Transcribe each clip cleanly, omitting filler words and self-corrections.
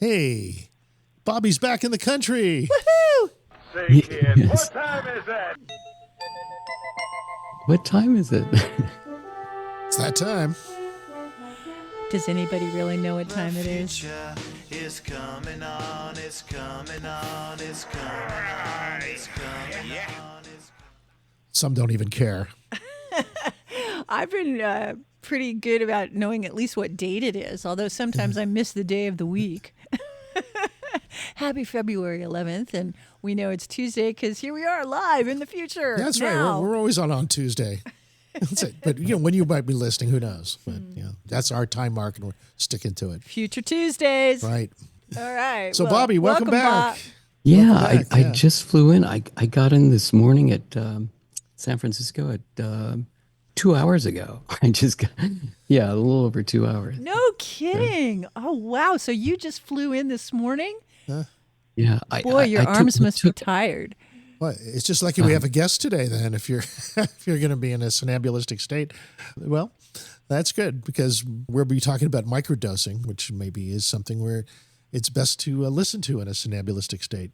Hey, Bobby's back in the country. Woohoo! Say, kid, yes. What time is that? What time is it? It's that time. Does anybody really know what time it is? It's coming on, it's coming on, it's coming on, it's coming on. Some don't even care. I've been pretty good about knowing at least what date it is, although sometimes I miss the day of the week. Happy February 11th, and we know it's Tuesday because here we are live in the future. That's now. right. We're always on Tuesday. That's it. But when you might be listening, who knows? But that's our time mark, and we're sticking to it. Future Tuesdays. Right. All right. So, Bobby, welcome back. Yeah, Welcome back. I just flew in. I got in this morning at San Francisco at 2 hours ago. I just got, a little over 2 hours. No kidding. Oh, wow. So you just flew in this morning? Yeah. Boy, your arms must be tired. Well, it's just like we have a guest today. Then, if you're going to be in a somnambulistic state, well, that's good because we'll be talking about microdosing, which maybe is something where it's best to listen to in a somnambulistic state.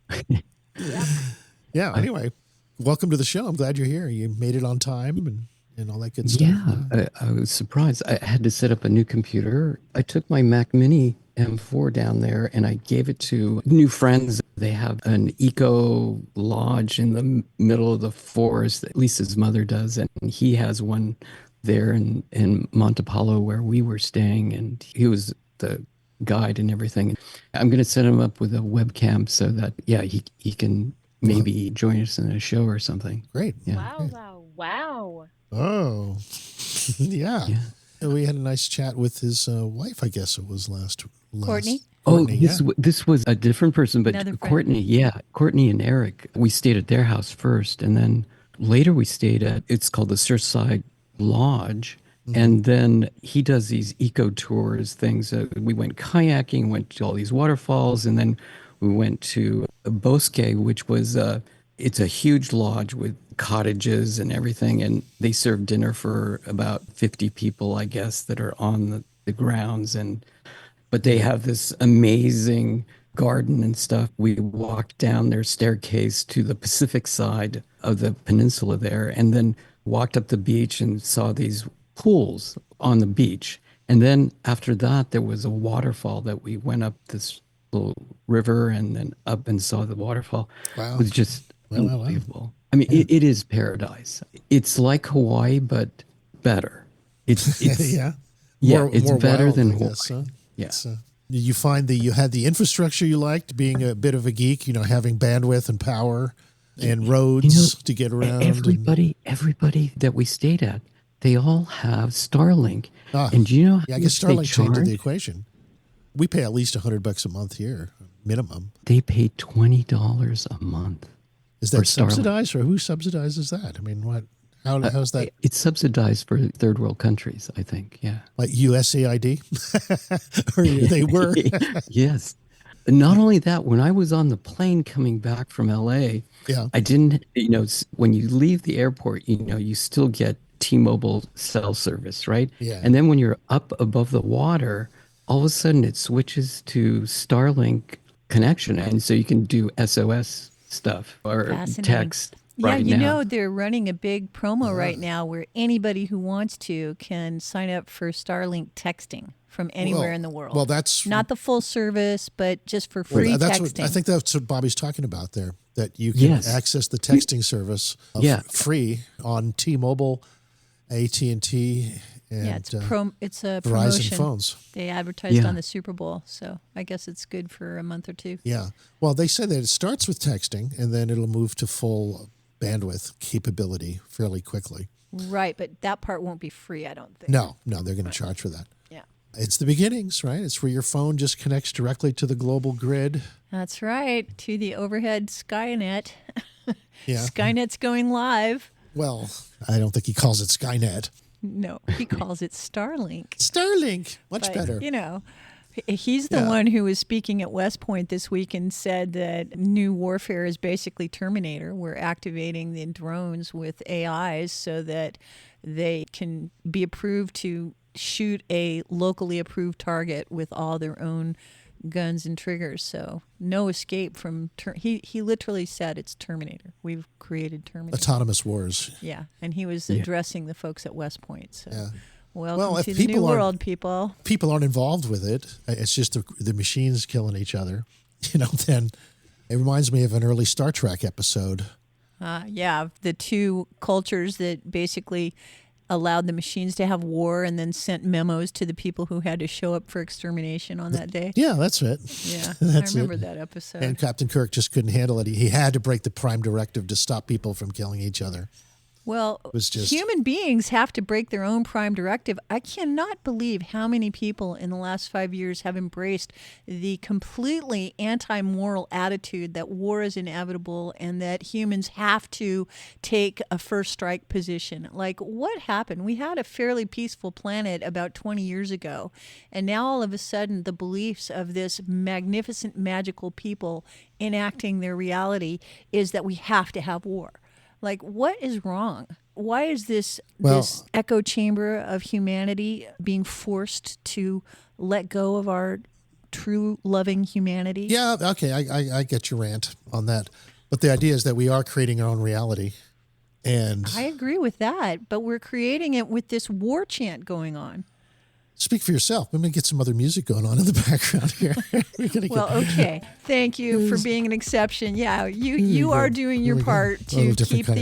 Yeah. Anyway, welcome to the show. I'm glad you're here. You made it on time and all that good stuff. Yeah, I was surprised. I had to set up a new computer. I took my Mac Mini M4 down there and I gave it to new friends. They have an eco lodge in the middle of the forest, at least his mother does. And he has one there in Montepalo where we were staying. And he was the guide and everything. I'm going to set him up with a webcam so that, he can maybe join us in a show or something. Great. Yeah. Wow. Oh, yeah. We had a nice chat with his wife, I guess it was last. Courtney? This was a different person, but Another Courtney, Courtney and Eric, we stayed at their house first. And then later we stayed it's called the Surfside Lodge. Mm-hmm. And then he does these eco tours things. We went kayaking, went to all these waterfalls, and then we went to Bosque, which was it's a huge lodge with cottages and everything. And they serve dinner for about 50 people, I guess, that are on the grounds. But they have this amazing garden and stuff. We walked down their staircase to the Pacific side of the peninsula there, and then walked up the beach and saw these pools on the beach. And then after that, there was a waterfall that we went up this little river and then up and saw the waterfall. Wow. It was just unbelievable. I mean, it is paradise. It's like Hawaii, but better. It's it's more better wild, than I Hawaii. guess, huh? Yeah. You find that you had the infrastructure you liked, being a bit of a geek, having bandwidth and power and roads to get around. Everybody that we stayed at, they all have Starlink. And do you know how I guess much they Starlink changed charge? the equation. We pay at least $100 a month here, minimum. They pay $20 a month. Is that subsidized, or who subsidizes that? I mean, what? How's that? It's subsidized for third world countries, I think. Yeah, like USAID, or they were. Yes. Not only that, when I was on the plane coming back from LA, I didn't. When you leave the airport, you still get T-Mobile cell service, right? Yeah. And then when you're up above the water, all of a sudden it switches to Starlink connection, and so you can do SOS stuff or text. Yeah, right now. They're running a big promo right now where anybody who wants to can sign up for Starlink texting from anywhere in the world. Well, that's not the full service, but just for free texting. I think that's what Bobby's talking about there, that you can access the texting service free on T-Mobile, AT&T, and it's a promotion. Verizon phones. They advertised on the Super Bowl, so I guess it's good for a month or two. Yeah. Well, they said that it starts with texting, and then it'll move to full bandwidth capability fairly quickly. Right, but that part won't be free, I don't think. No, they're going to charge for that. Yeah. It's the beginnings, right? It's where your phone just connects directly to the global grid. That's right, to the overhead Skynet. Yeah. Skynet's going live. Well, I don't think he calls it Skynet. No, he calls it Starlink. Starlink, much better. He's the one who was speaking at West Point this week and said that new warfare is basically Terminator. We're activating the drones with AIs so that they can be approved to shoot a locally approved target with all their own guns and triggers. So no escape from. He literally said it's Terminator. We've created Terminator. Autonomous wars. Yeah, and he was addressing the folks at West Point. So. Yeah. Welcome to the new world, people. People aren't involved with it. It's just the machines killing each other. Then it reminds me of an early Star Trek episode. Yeah, the two cultures that basically allowed the machines to have war and then sent memos to the people who had to show up for extermination on that day. Yeah, that's it. Yeah, That's I remember it. that episode. And Captain Kirk just couldn't handle it. He had to break the Prime Directive to stop people from killing each other. Well, was just- human beings have to break their own prime directive. I cannot believe how many people in the last 5 years have embraced the completely anti-moral attitude that war is inevitable and that humans have to take a first strike position. Like, what happened? We had a fairly peaceful planet about 20 years ago, and now all of a sudden the beliefs of this magnificent, magical people enacting their reality is that we have to have war. Like, what is wrong? Why is this echo chamber of humanity being forced to let go of our true loving humanity? Yeah, okay, I get your rant on that. But the idea is that we are creating our own reality. And I agree with that, but we're creating it with this war chant going on. speak for yourself. I'm going to get some other music going on in the background here. Well, okay. Thank you for being an exception. Yeah, you are doing your part to keep the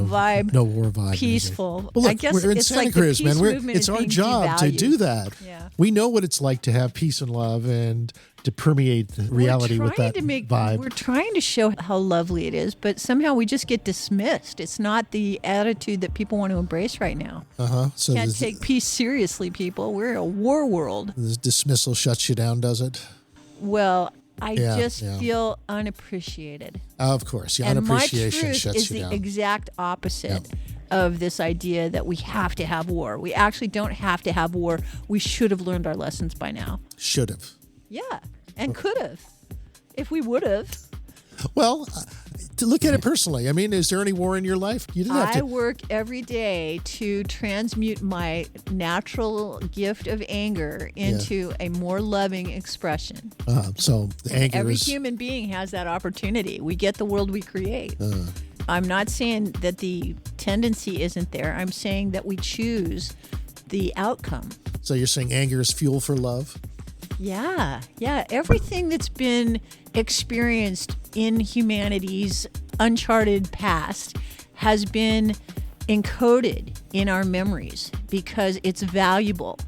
vibe, no war vibe peaceful. Well, look, I guess we're in it's Santa like Cruz, the peace man. movement It's is our being job to devalued. do that. Yeah. We know what it's like to have peace and love and to permeate reality with that vibe. We're trying to show how lovely it is, but somehow we just get dismissed. It's not the attitude that people want to embrace right now. So Can't take peace seriously, people. We're in a war world. this dismissal shuts you down, does it? Well, I just yeah. feel unappreciated. Of course. Yeah, And my unappreciation truth shuts is you the down. exact opposite of this idea that we have to have war. We actually don't have to have war. We should have learned our lessons by now. Should have. Yeah, and could have, if we would have. Well, to look at it personally, I mean, is there any war in your life? You didn't have I to. work every day to transmute my natural gift of anger into a more loving expression. So the anger Every is. human being has that opportunity. We get the world we create. I'm not saying that the tendency isn't there. I'm saying that we choose the outcome. So you're saying anger is fuel for love? Yeah. Everything that's been experienced in humanity's uncharted past has been encoded in our memories because it's valuable.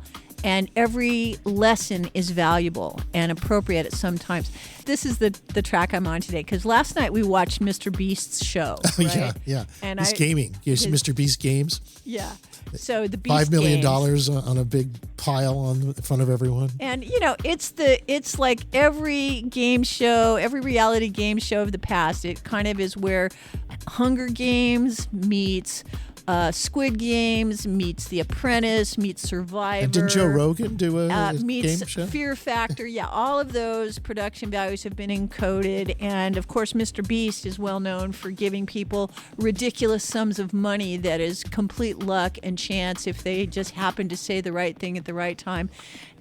And every lesson is valuable and appropriate at some times. This is the track I'm on today because last night we watched Mr. Beast's show. Right? Yeah. And He's gaming. You see Mr. Beast games? Yeah. So the Beast $5 million games. on a big pile in front of everyone. And it's like every game show, every reality game show of the past. It kind of is where Hunger Games meets Squid Games meets The Apprentice meets Survivor. And didn't Joe Rogan do a meets game show? Fear Factor. Yeah, all of those production values have been encoded. And of course, Mr. Beast is well known for giving people ridiculous sums of money that is complete luck and chance if they just happen to say the right thing at the right time.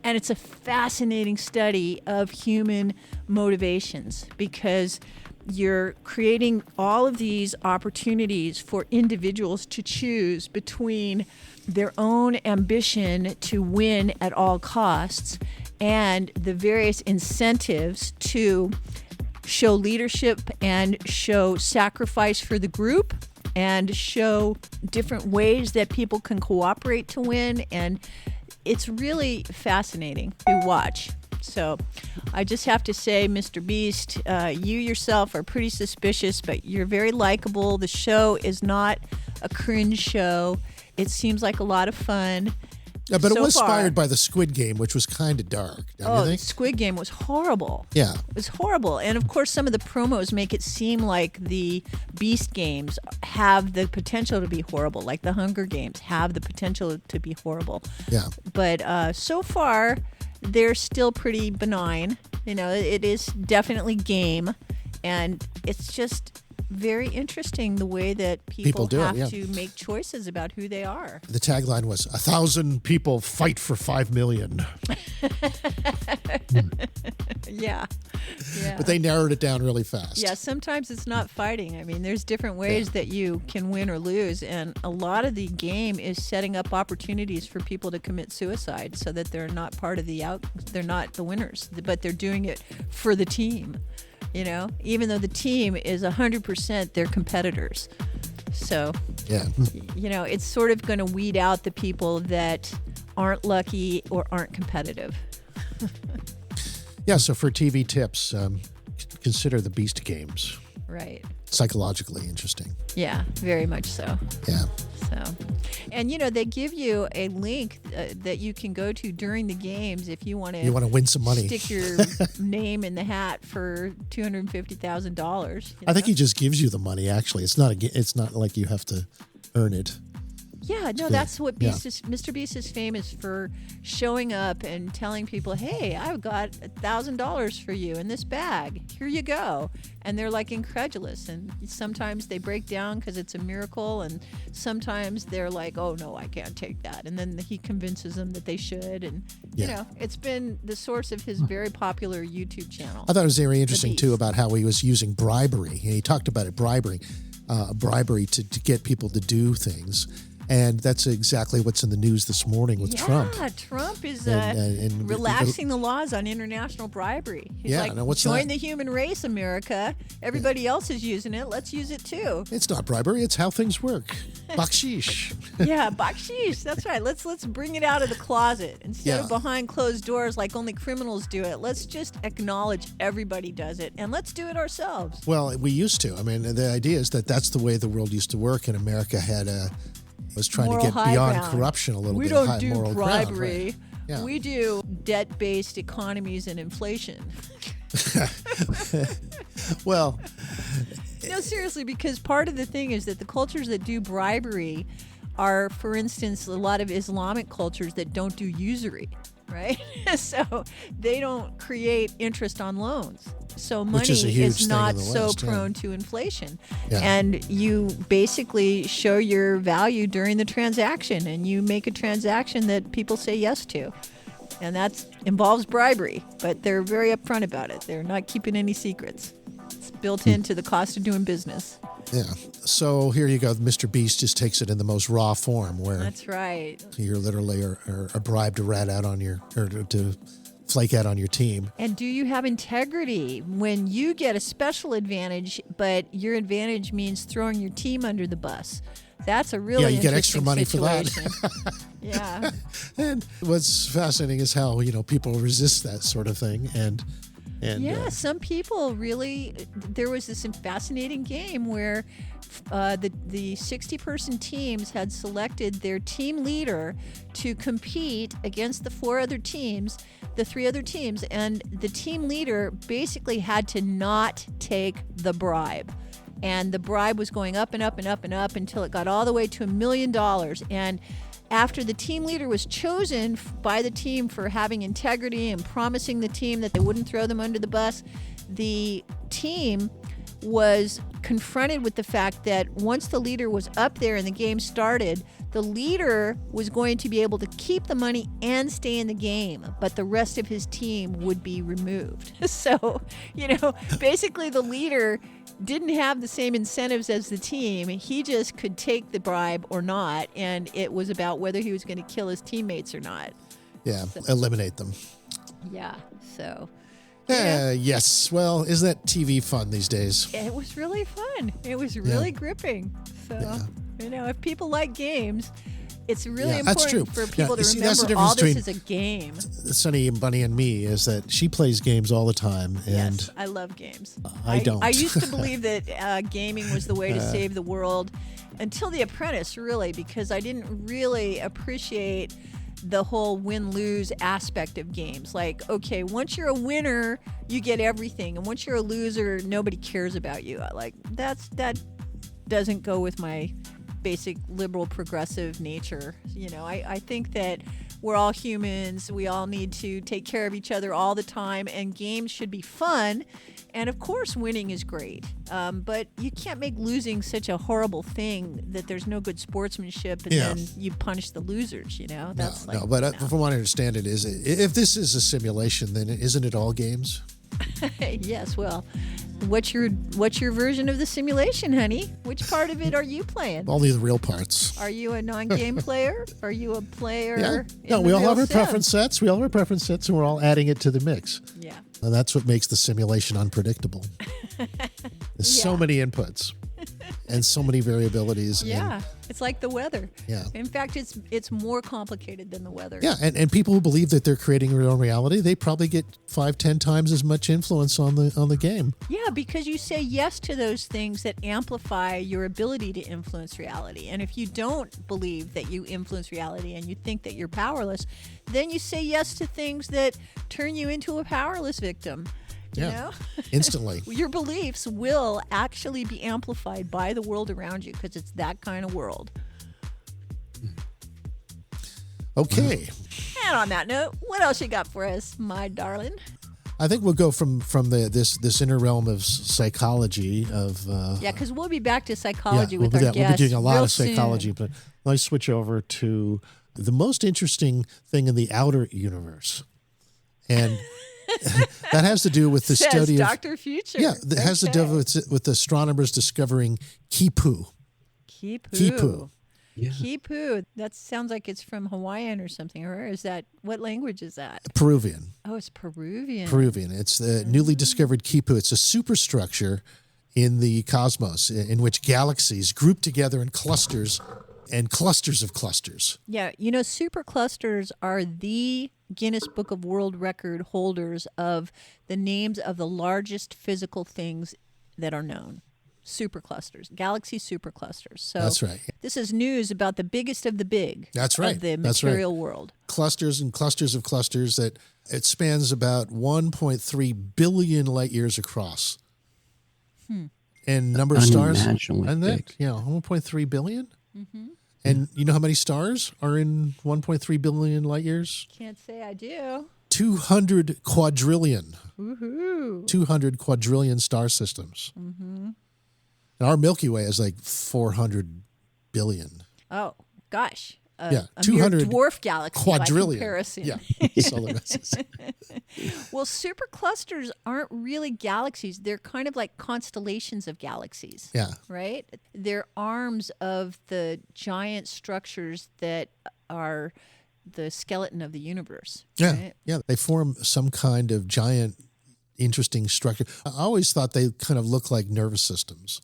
And it's a fascinating study of human motivations because you're creating all of these opportunities for individuals to choose between their own ambition to win at all costs and the various incentives to show leadership and show sacrifice for the group and show different ways that people can cooperate to win. And it's really fascinating to watch. So I just have to say, Mr. Beast, you yourself are pretty suspicious, but you're very likable. The show is not a cringe show. It seems like a lot of fun. Yeah, but so it was far. inspired by the Squid Game, which was kind of dark, don't you The think? Squid Game was horrible. Yeah. It was horrible. And of course, some of the promos make it seem like the Beast Games have the potential to be horrible, like the Hunger Games have the potential to be horrible. Yeah. But so far, they're still pretty benign. It is definitely game. And it's just very interesting the way that people do it, have yeah. to make choices about who they are. The tagline was 1,000 people fight for 5 million. Yeah. Yeah. But they narrowed it down really fast. Yeah, sometimes it's not fighting. I mean, there's different ways that you can win or lose, and a lot of the game is setting up opportunities for people to commit suicide so that they're not part of they're not the winners, but they're doing it for the team. You know, even though the team is 100% their competitors. So, Yeah. you know, it's sort of going to weed out the people that aren't lucky or aren't competitive. Yeah, so for TV tips, consider the Beast games. Right. Psychologically interesting. Yeah, very much so. Yeah. So, and you know, they give you a link that you can go to during the games if you want You want to win some money. stick your name in the hat for $250,000. I think he just gives you the money, actually. It's not like you have to earn it. Yeah, no, that's what Mr. Beast is famous for, showing up and telling people, hey, I've got $1,000 for you in this bag. Here you go. And they're like incredulous. And sometimes they break down because it's a miracle. And sometimes they're like, oh, no, I can't take that. And then he convinces them that they should. And, you know, it's been the source of his very popular YouTube channel. I thought it was very interesting, too, Beast. about how he was using bribery. He talked about it, bribery to get people to do things. And that's exactly what's in the news this morning with Trump. Yeah, Trump is And relaxing the laws on international bribery. He's Yeah, like, now what's join that? the human race, America. Everybody else is using it. Let's use it too. It's not bribery. It's how things work. Bakshish. Yeah, bakshish. That's right. Let's bring it out of the closet instead Yeah. of behind closed doors like only criminals do it. Let's just acknowledge everybody does it, and let's do it ourselves. Well, we used to. I mean, the idea is that that's the way the world used to work, and America was trying Moral to get high beyond ground. corruption a little We bit. don't high do moral ground, bribery. right. Yeah. We do debt-based economies and inflation. Well, No, seriously, because part of the thing is that the cultures that do bribery are, for instance, a lot of Islamic cultures that don't do usury, right? So they don't create interest on loans. So money Which is a huge thing not in the so West, yeah. prone to inflation. Yeah. And you basically show your value during the transaction, and you make a transaction that people say yes to. And that involves bribery, but they're very upfront about it. They're not keeping any secrets. It's built into the cost of doing business. yeah. So here you go. Mr. Beast just takes it in the most raw form, where That's right. you're literally are bribed to rat out on to flake out on your team. And do you have integrity when you get a special advantage, but your advantage means throwing your team under the bus? That's a really you get extra interesting money for that. situation. Yeah. And what's fascinating is how people resist that sort of thing, and Yeah, some people really. There was this fascinating game where the 60-person teams had selected their team leader to compete against the three other teams, and the team leader basically had to not take the bribe. And the bribe was going up and up and up and up until it got all the way to $1 million. And after the team leader was chosen by the team for having integrity and promising the team that they wouldn't throw them under the bus, the team was confronted with the fact that once the leader was up there and the game started, the leader was going to be able to keep the money and stay in the game, but the rest of his team would be removed. So, basically the leader didn't have the same incentives as the team. He just could take the bribe or not, and it was about whether he was going to kill his teammates or not. Yeah, eliminate them. Yeah, so... Yes. Well, isn't that TV fun these days? It was really fun. It was really gripping. So, if people like games, it's really that's true. important for people to see, that's the remember difference all this is a game. Sonny and Bunny and me is that she plays games all the time, and Yes, I love games. I don't. I used to believe that gaming was the way to save the world until The Apprentice, really, because I didn't really appreciate the whole win-lose aspect of games. Like, okay, once you're a winner, you get everything, and once you're a loser, nobody cares about you. That doesn't go with my basic liberal progressive nature. I think that we're all humans. We all need to take care of each other all the time, and games should be fun. And of course, winning is great. But you can't make losing such a horrible thing that there's no good sportsmanship, and then you punish the losers, That's from what I understand it is, if this is a simulation, then isn't it all games? Yes, well, what's your version of the simulation, honey? Which part of it are you playing? Only the real parts. Are you a non-game player? Are you a player? Yeah. in No, the we all real have our sim? preference sets. We all have our preference sets, and we're all adding it to the mix. Yeah. And that's what makes the simulation unpredictable. There's so many inputs and so many variabilities. Yeah, it's like the weather. Yeah. In fact, it's more complicated than the weather. Yeah, and people who believe that they're creating their own reality, they probably get 5-10 times as much influence on the game. Yeah, because you say yes to those things that amplify your ability to influence reality. And if you don't believe that you influence reality and you think that you're powerless, then you say yes to things that turn you into a powerless victim. You know? Instantly. Your beliefs will actually be amplified by the world around you because it's that kind of world. Okay. And on that note, what else you got for us, my darling? I think we'll go from this inner realm of psychology of because we'll be back to psychology with we'll our be guests doing a lot real of psychology, soon. but let me switch over to the most interesting thing in the outer universe, and that has to do with the Says study Dr. Future. it has to do with astronomers discovering Kipu. Kipu. Yeah. Kipu. That sounds like it's from Hawaiian or something. Or is that, what language is that? Peruvian. Oh, it's Peruvian. It's the newly discovered Kipu. It's a superstructure in the cosmos in which galaxies group together in clusters and clusters of clusters. Yeah, superclusters are the Guinness Book of World Record holders of the names of the largest physical things that are known. Superclusters, galaxy superclusters. So That's right. This is news about the biggest of the big. That's right. Of the That's right. material world. Clusters and clusters of clusters that it spans about 1.3 billion light years across. And number of stars. Unimaginably And that, big. 1.3 billion. Mm-hmm. And you know how many stars are in 1.3 billion light years? Can't say I do. 200 quadrillion. Woohoo. 200 quadrillion star systems. Mm-hmm. And our Milky Way is like 400 billion. Oh, gosh. Yeah, A mere 200 dwarf galaxy quadrillion. by comparison. Yeah, solar masses. Well, superclusters aren't really galaxies. They're kind of like constellations of galaxies. Yeah. Right? They're arms of the giant structures that are the skeleton of the universe. Yeah, Right? yeah. They form some kind of giant, interesting structure. I always thought they kind of look like nervous systems.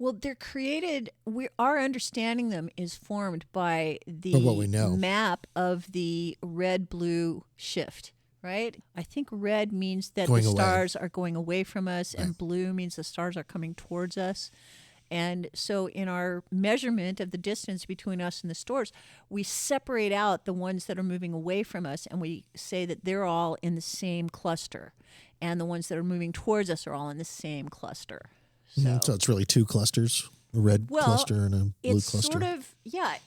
Well, they're created. Our understanding them is formed by the By what we know. map of the red-blue shift. Right? I think red means that Going the away. stars are going away from us, and blue means the stars are coming towards us. And so in our measurement of the distance between us and the stars, we separate out the ones that are moving away from us, and we say that they're all in the same cluster. And the ones that are moving towards us are all in the same cluster. So it's really two clusters, a red cluster and a blue it's cluster. sort of,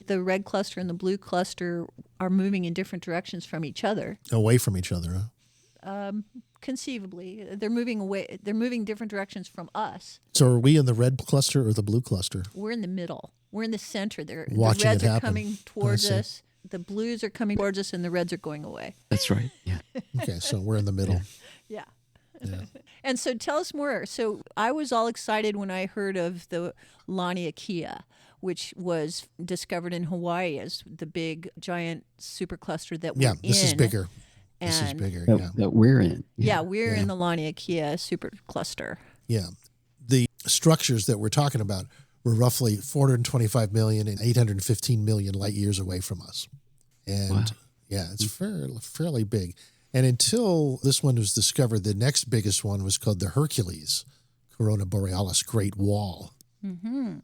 the red cluster and the blue cluster are moving in different directions from each other. Away from each other, huh? Conceivably, they're moving away. They're moving different directions from us. So are we in the red cluster or the blue cluster? We're in the middle. We're in the center. The Watching reds it are happen. coming towards I see. us. The blues are coming towards us, and the reds are going away. That's right. Yeah. Okay, so we're in the middle. Yeah. And so tell us more. So I was all excited when I heard of the Laniakea, which was discovered in Hawaii as the big, giant supercluster that we're in. Yeah, this is bigger. This is And- bigger, That, yeah. that we're in. Yeah, we're in the Laniakea supercluster. Yeah. The structures that we're talking about were roughly 425 million and 815 million light years away from us. And Wow. yeah, it's fairly big. And until this one was discovered, the next biggest one was called the Hercules, Corona Borealis Great Wall. Mm-hmm.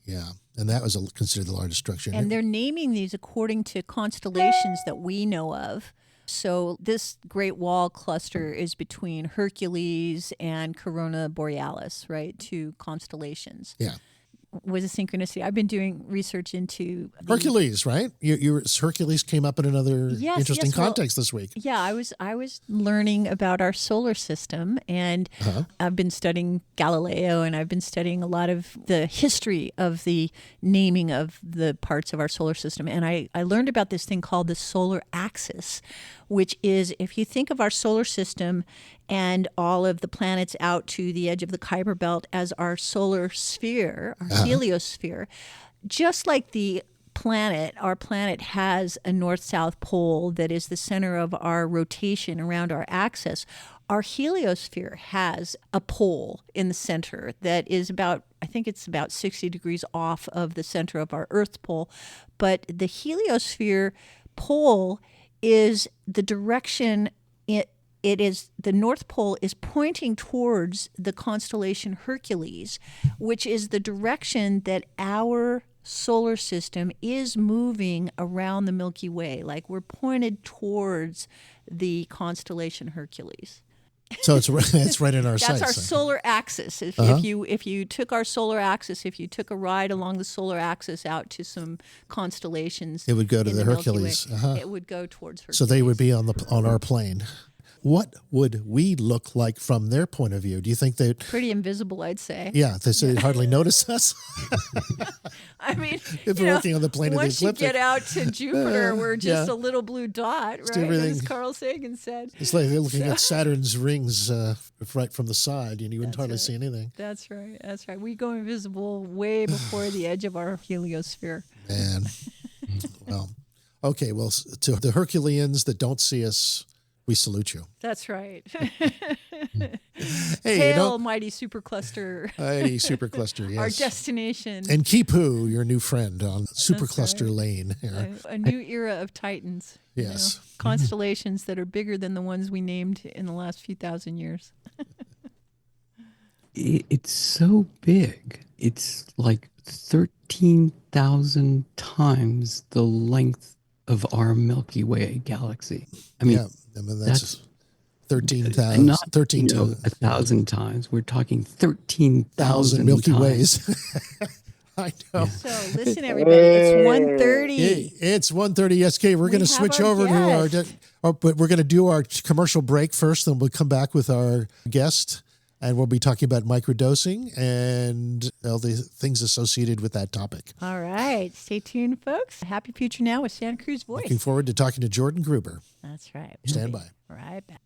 Yeah. And that was considered the largest structure. And they're naming these according to constellations that we know of. So this Great Wall cluster is between Hercules and Corona Borealis, right? Two constellations. Yeah. was a synchronicity. I've been doing research into Hercules, right? Hercules came up in another interesting well, context this week. Yeah, I was learning about our solar system, and I've been studying Galileo, and I've been studying a lot of the history of the naming of the parts of our solar system. And I learned about this thing called the solar axis, which is, if you think of our solar system and all of the planets out to the edge of the Kuiper Belt as our solar sphere, our heliosphere, just like our planet has a north-south pole that is the center of our rotation around our axis. Our heliosphere has a pole in the center that is I think it's about 60 degrees off of the center of our Earth's pole. But the heliosphere pole is the direction the North Pole is pointing towards the constellation Hercules, which is the direction that our solar system is moving around the Milky Way. Like, we're pointed towards the constellation Hercules. So it's right in our sights. That's our solar axis. If you took our solar axis, if you took a ride along the solar axis out to some constellations, it would go to the Hercules. It would go towards Hercules. So they would be on our plane. What would we look like from their point of view? Do you think they'd... Pretty invisible, I'd say. Yeah, they'd hardly notice us. I mean, if we're working on the plane of the ecliptic. Once you get out to Jupiter, we're just a little blue dot, right? As Carl Sagan said. It's like they're looking at Saturn's rings right from the side, and you wouldn't hardly see anything. That's right. We go invisible way before the edge of our heliosphere. Man. Well, okay. Well, to the Herculeans that don't see us, we salute you. That's right. Hey, Hail, mighty supercluster. Mighty supercluster, yes. Our destination. And Kipu, your new friend on supercluster lane here. A new era of titans. Yes. Constellations that are bigger than the ones we named in the last few thousand years. It's so big. It's like 13,000 times the length of our Milky Way galaxy. I mean, that's 13,000. Not 1,000 times. We're talking 13,000 Milky times. Ways. I know. So listen, everybody, it's 1:30. It's 1:30 SK. We're going to switch over to but we're going to do our commercial break first, then we'll come back with our guest. And we'll be talking about microdosing and all the things associated with that topic. All right. Stay tuned, folks. Happy Future Now with Santa Cruz Voice. Looking forward to talking to Jordan Gruber. That's right. Stand by. Right back.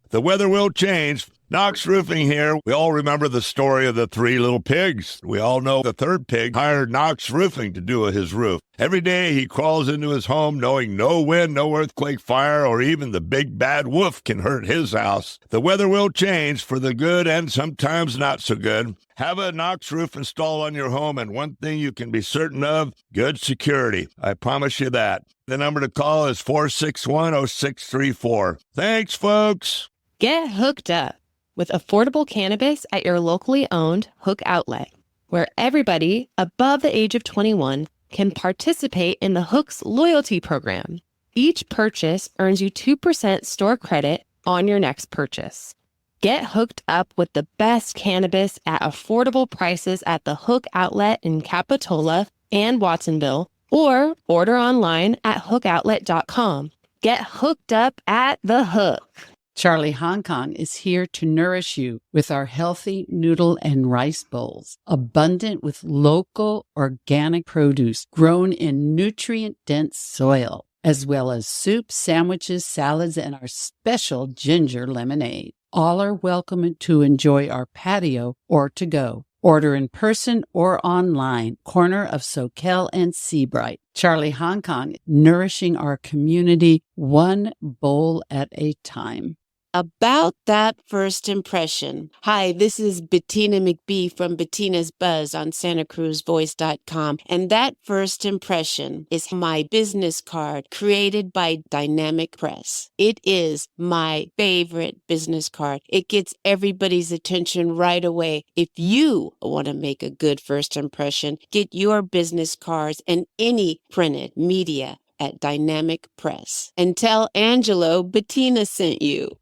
The weather will change. Knox Roofing here. We all remember the story of the three little pigs. We all know the third pig hired Knox Roofing to do his roof. Every day he crawls into his home knowing no wind, no earthquake, fire, or even the big bad wolf can hurt his house. The weather will change for the good and sometimes not so good. Have a Knox roof installed on your home, and one thing you can be certain of, good security. I promise you that. The number to call is 461-0634. Thanks, folks. Get hooked up with affordable cannabis at your locally owned Hook Outlet, where everybody above the age of 21 can participate in the Hook's loyalty program. Each purchase earns you 2% store credit on your next purchase. Get hooked up with the best cannabis at affordable prices at the Hook Outlet in Capitola and Watsonville, or order online at hookoutlet.com. Get hooked up at the Hook. Charlie Hong Kong is here to nourish you with our healthy noodle and rice bowls, abundant with local organic produce grown in nutrient-dense soil, as well as soups, sandwiches, salads, and our special ginger lemonade. All are welcome to enjoy our patio or to go. Order in person or online, corner of Soquel and Seabright. Charlie Hong Kong, nourishing our community one bowl at a time. About that first impression. Hi, this is Bettina McBee from Bettina's Buzz on SantaCruzVoice.com. And that first impression is my business card created by Dynamic Press. It is my favorite business card. It gets everybody's attention right away. If you want to make a good first impression, get your business cards and any printed media at Dynamic Press. And tell Angelo Bettina sent you.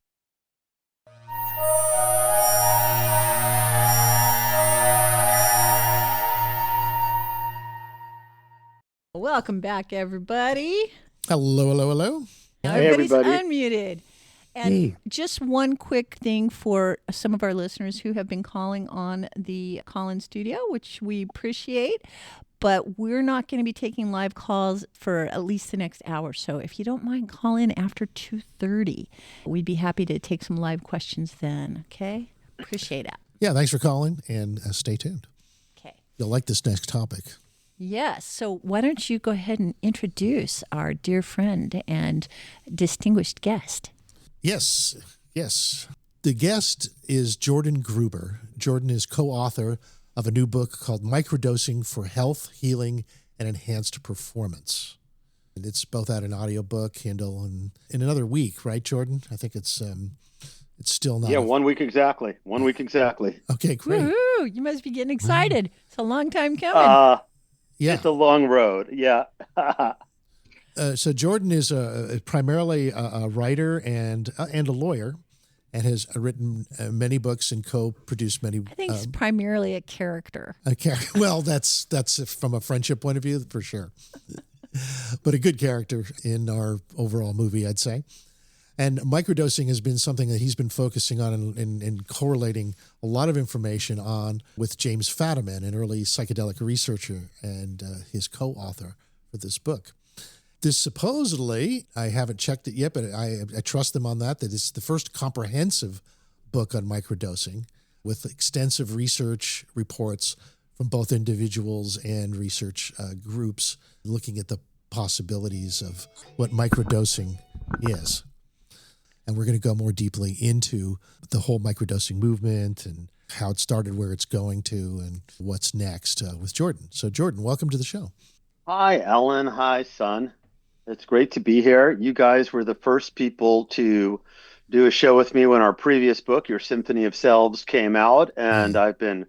Welcome back, everybody. Hello, hello, hello. Hey, Everybody's everybody. unmuted. And Hey. just one quick thing for some of our listeners who have been calling on the call-in studio, which we appreciate, but we're not going to be taking live calls for at least the next hour. So if you don't mind, call in after 2:30. We'd be happy to take some live questions then, okay? Appreciate it. Yeah, thanks for calling, and stay tuned. Okay. You'll like this next topic. Yes. So why don't you go ahead and introduce our dear friend and distinguished guest? Yes. The guest is Jordan Gruber. Jordan is co-author of a new book called Microdosing for Health, Healing, and Enhanced Performance. And it's both out in audiobook, Kindle, and in another week, right, Jordan? I think it's still not. Yeah, 1 week exactly. 1 week exactly. Okay, great. Woohoo! You must be getting excited. It's a long time coming. Yeah. It's a long road. Yeah. So Jordan is primarily a writer and a lawyer, and has written many books and co-produced many. I think it's primarily a character. Well, that's from a friendship point of view for sure, but a good character in our overall movie, I'd say. And microdosing has been something that he's been focusing on and correlating a lot of information on with James Fadiman, an early psychedelic researcher and his co-author for this book. This supposedly, I haven't checked it yet, but I trust them on that it's the first comprehensive book on microdosing with extensive research reports from both individuals and research groups looking at the possibilities of what microdosing is. And we're going to go more deeply into the whole microdosing movement and how it started, where it's going to, and what's next with Jordan. So, Jordan, welcome to the show. Hi, Ellen. Hi, son. It's great to be here. You guys were the first people to do a show with me when our previous book, Your Symphony of Selves, came out. And I've been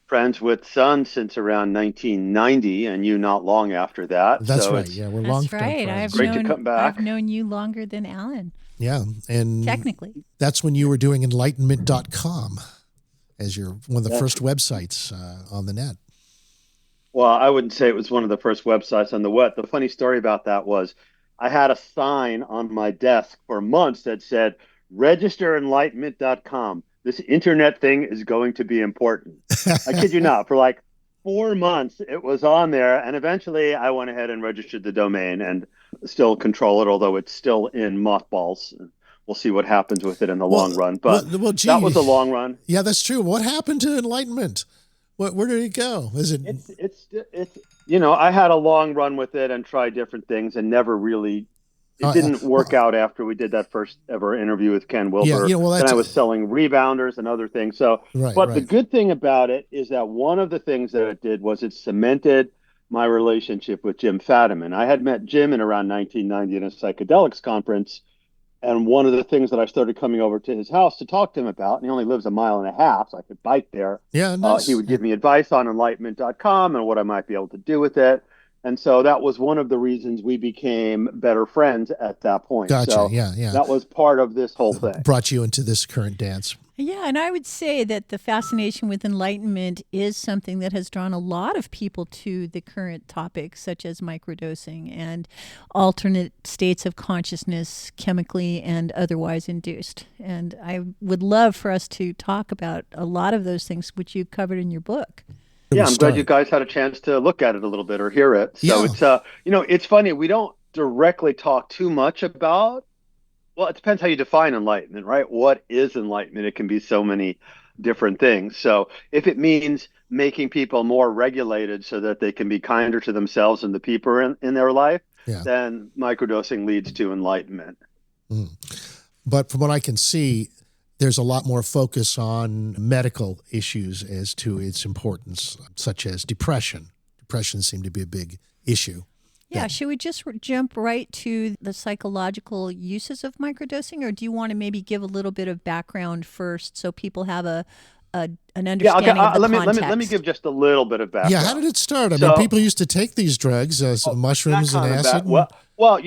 friends with Son since around 1990, and you not long after that. That's so right. Yeah, we're long That's right. friends. Great to come back. I've known you longer than Alan, Yeah, and technically. that's when you were doing enlightenment.com as one of the first websites on the net. Well, I wouldn't say it was one of the first websites on the web. The funny story about that was I had a sign on my desk for months that said, register enlightenment.com. This internet thing is going to be important. I kid you not. For like 4 months, it was on there. And eventually I went ahead and registered the domain and still control it, although it's still in mothballs. We'll see what happens with it in the long run. But gee, that was a long run. Yeah, that's true. What happened to enlightenment? Where did it go? Is it? It's I had a long run with it and tried different things and never really. It didn't work out after we did that first ever interview with Ken Wilber. Yeah, and I was selling rebounders and other things. So, but the good thing about it is that one of the things that it did was it cemented my relationship with Jim Fadiman. I had met Jim in around 1990 in a psychedelics conference. And one of the things that I started coming over to his house to talk to him about, and he only lives a mile and a half, so I could bike there. Yeah, nice. He would give me advice on enlightenment.com and what I might be able to do with it. And so that was one of the reasons we became better friends at that point. Gotcha. So yeah. That was part of this whole thing. Brought you into this current dance. Yeah, and I would say that the fascination with enlightenment is something that has drawn a lot of people to the current topics, such as microdosing and alternate states of consciousness, chemically and otherwise induced. And I would love for us to talk about a lot of those things, which you've covered in your book. Yeah, I'm glad you guys had a chance to look at it a little bit or hear it. So it's, it's funny. We don't directly talk too much about. Well, it depends how you define enlightenment, right? What is enlightenment? It can be so many different things. So if it means making people more regulated so that they can be kinder to themselves and the people in their life, then microdosing leads to enlightenment. But from what I can see, there's a lot more focus on medical issues as to its importance, such as depression. Depression seemed to be a big issue. Yeah, should we just jump right to the psychological uses of microdosing, or do you want to maybe give a little bit of background first so people have an understanding of the context? Let me give just a little bit of background. Yeah, how did it start? I mean, people used to take these drugs, mushrooms and acid. Well,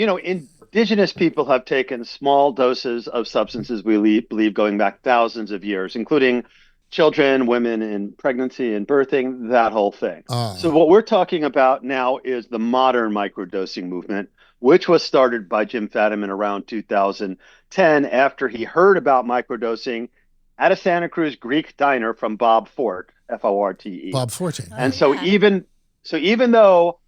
indigenous people have taken small doses of substances we believe going back thousands of years, including children, women in pregnancy and birthing, that whole thing. Ah. So what we're talking about now is the modern microdosing movement, which was started by Jim Fadiman around 2010 after he heard about microdosing at a Santa Cruz Greek diner from Bob Forte, Forte. Bob Forte. And even though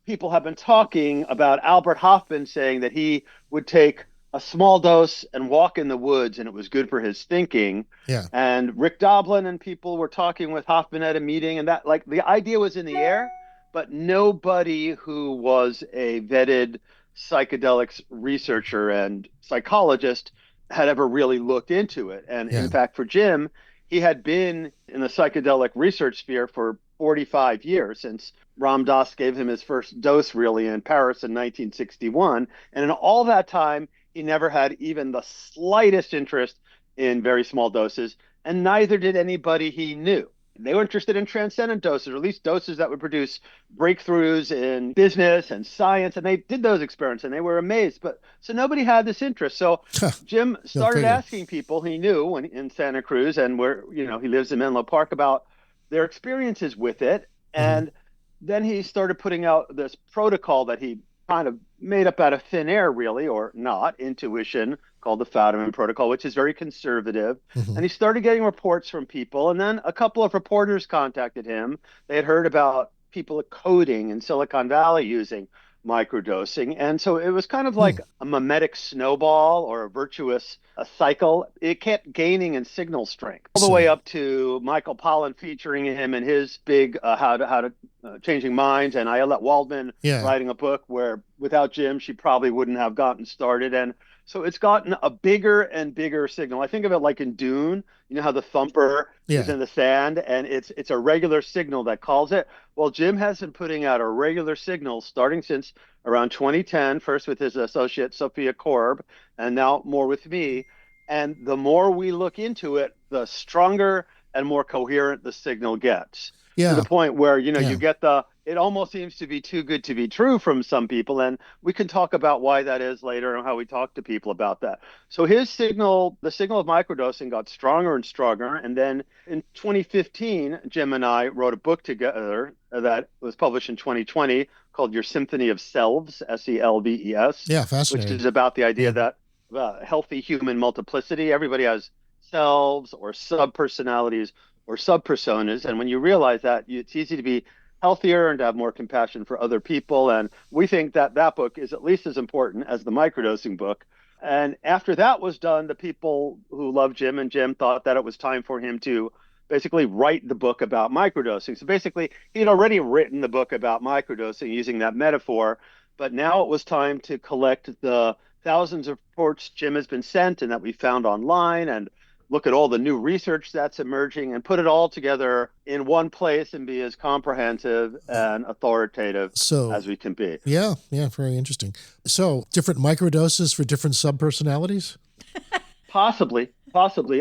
people have been talking about Albert Hoffman saying that he would take a small dose and walk in the woods and it was good for his thinking. Yeah. And Rick Doblin and people were talking with Hoffman at a meeting, and that, like, the idea was in the air, but nobody who was a vetted psychedelics researcher and psychologist had ever really looked into it. And in fact, for Jim, he had been in the psychedelic research sphere for 45 years, since Ram Dass gave him his first dose really in Paris in 1961. And in all that time, he never had even the slightest interest in very small doses, and neither did anybody he knew. They were interested in transcendent doses, or at least doses that would produce breakthroughs in business and science. And they did those experiments and they were amazed. But so nobody had this interest. So Jim started asking people he knew when in Santa Cruz, and where, he lives in Menlo Park, about their experiences with it. And then he started putting out this protocol that he kind of made up out of thin air, really, or not, intuition, called the Fadiman protocol, which is very conservative. And he started getting reports from people. And then a couple of reporters contacted him. They had heard about people coding in Silicon Valley using microdosing. And so it was kind of like a mimetic snowball, or a virtuous cycle. It kept gaining in signal strength, all the way up to Michael Pollan featuring him in his big How to Changing Minds, and Ayelet Waldman writing a book where without Jim, she probably wouldn't have gotten started. And so it's gotten a bigger and bigger signal. I think of it like in Dune, how the thumper is in the sand, and it's a regular signal that calls it. Well, Jim has been putting out a regular signal starting since around 2010, first with his associate Sophia Korb, and now more with me. And the more we look into it, the stronger and more coherent the signal gets. To the point where, you get it almost seems to be too good to be true from some people. And we can talk about why that is later and how we talk to people about that. So his signal, the signal of microdosing, got stronger and stronger. And then in 2015, Jim and I wrote a book together that was published in 2020 called Your Symphony of Selves, Selves. Yeah, fascinating. Which is about the idea that healthy human multiplicity, everybody has selves or subpersonalities or subpersonas. And when you realize that, it's easy to be healthier and to have more compassion for other people. And we think that that book is at least as important as the microdosing book. And after that was done, the people who loved Jim and Jim thought that it was time for him to basically write the book about microdosing. So basically, he had already written the book about microdosing using that metaphor, but now it was time to collect the thousands of reports Jim has been sent and that we found online, and look at all the new research that's emerging and put it all together in one place and be as comprehensive and authoritative as we can be. Yeah, very interesting. So different microdoses for different subpersonalities? Possibly.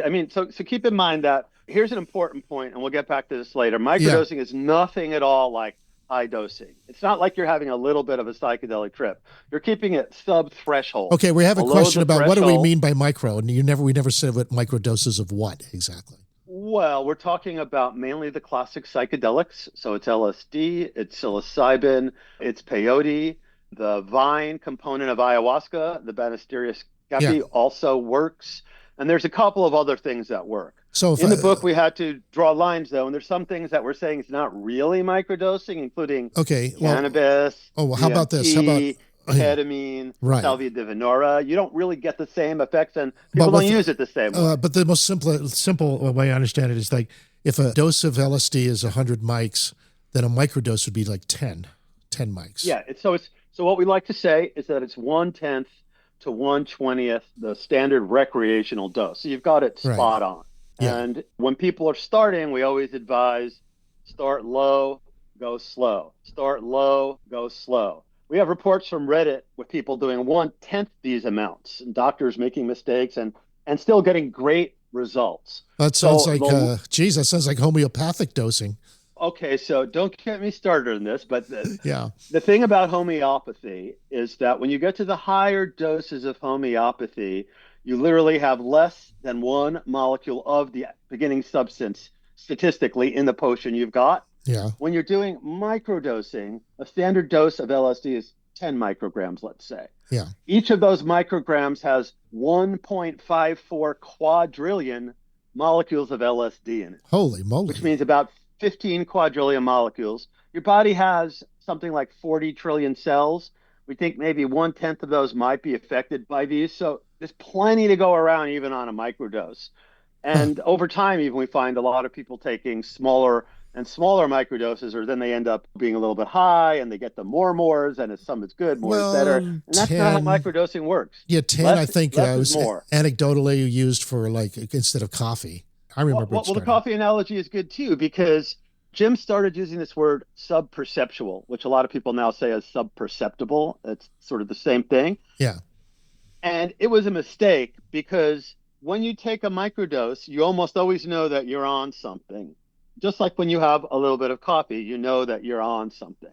I mean, so keep in mind that here's an important point, and we'll get back to this later. Microdosing is nothing at all like high dosing. It's not like you're having a little bit of a psychedelic trip. You're keeping it sub-threshold. Okay, we have a question about what do we mean by micro? And we never said what microdoses of what exactly. Well, we're talking about mainly the classic psychedelics. So it's LSD, it's psilocybin, it's peyote. The vine component of ayahuasca, the Banisterius capi, also works. And there's a couple of other things that work. So in the book, we had to draw lines, though, and there's some things that we're saying is not really microdosing, including cannabis. How about this? How about ketamine, salvia divinorum? You don't really get the same effects, and people don't use it the same way. But the most simple way I understand it is like if a dose of LSD is 100 mics, then a microdose would be like 10 mics. Yeah. So what we like to say is that it's 1/10 to 1/20th the standard recreational dose. So you've got it spot on. Yeah. And when people are starting, we always advise start low, go slow. Start low, go slow. We have reports from Reddit with people doing 1/10 these amounts, and doctors making mistakes and still getting great results. That sounds that sounds like homeopathic dosing. Okay, so don't get me started on this, but the thing about homeopathy is that when you get to the higher doses of homeopathy, You literally have less than one molecule of the beginning substance statistically in the potion you've got. Yeah. When you're doing microdosing, a standard dose of LSD is 10 micrograms, let's say. Yeah. Each of those micrograms has 1.54 quadrillion molecules of LSD in it. Holy moly. Which means about 15 quadrillion molecules. Your body has something like 40 trillion cells. We think maybe 1/10 of those might be affected by these. So there's plenty to go around even on a microdose. And over time, even we find a lot of people taking smaller and smaller microdoses, or then they end up being a little bit high and they get the mores, and some is good, more is better. And that's not how microdosing works. Yeah, 10, less, I think, was more. Anecdotally used for like instead of coffee. I remember. Well, the coffee analogy is good too, because Jim started using this word subperceptual, which a lot of people now say is subperceptible. It's sort of the same thing. Yeah. And it was a mistake, because when you take a microdose, you almost always know that you're on something. Just like when you have a little bit of coffee, you know that you're on something.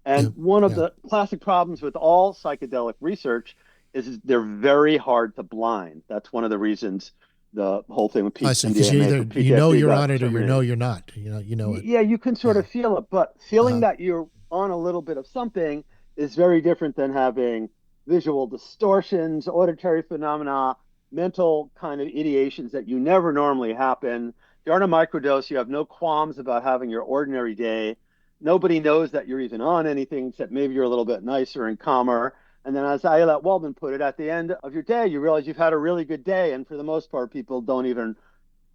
And one of the classic problems with all psychedelic research is they're very hard to blind. That's one of the reasons the whole thing with PTSD. Because you know you're on it, or you know you're not. You know it. Yeah, you can sort of feel it, but feeling that you're on a little bit of something is very different than having visual distortions, auditory phenomena, mental kind of ideations that you never normally happen. If you're on a microdose, you have no qualms about having your ordinary day. Nobody knows that you're even on anything, except maybe you're a little bit nicer and calmer. And then, as availabe put it, at the end of your day, you realize you've had a really good day. And for the most part, people don't even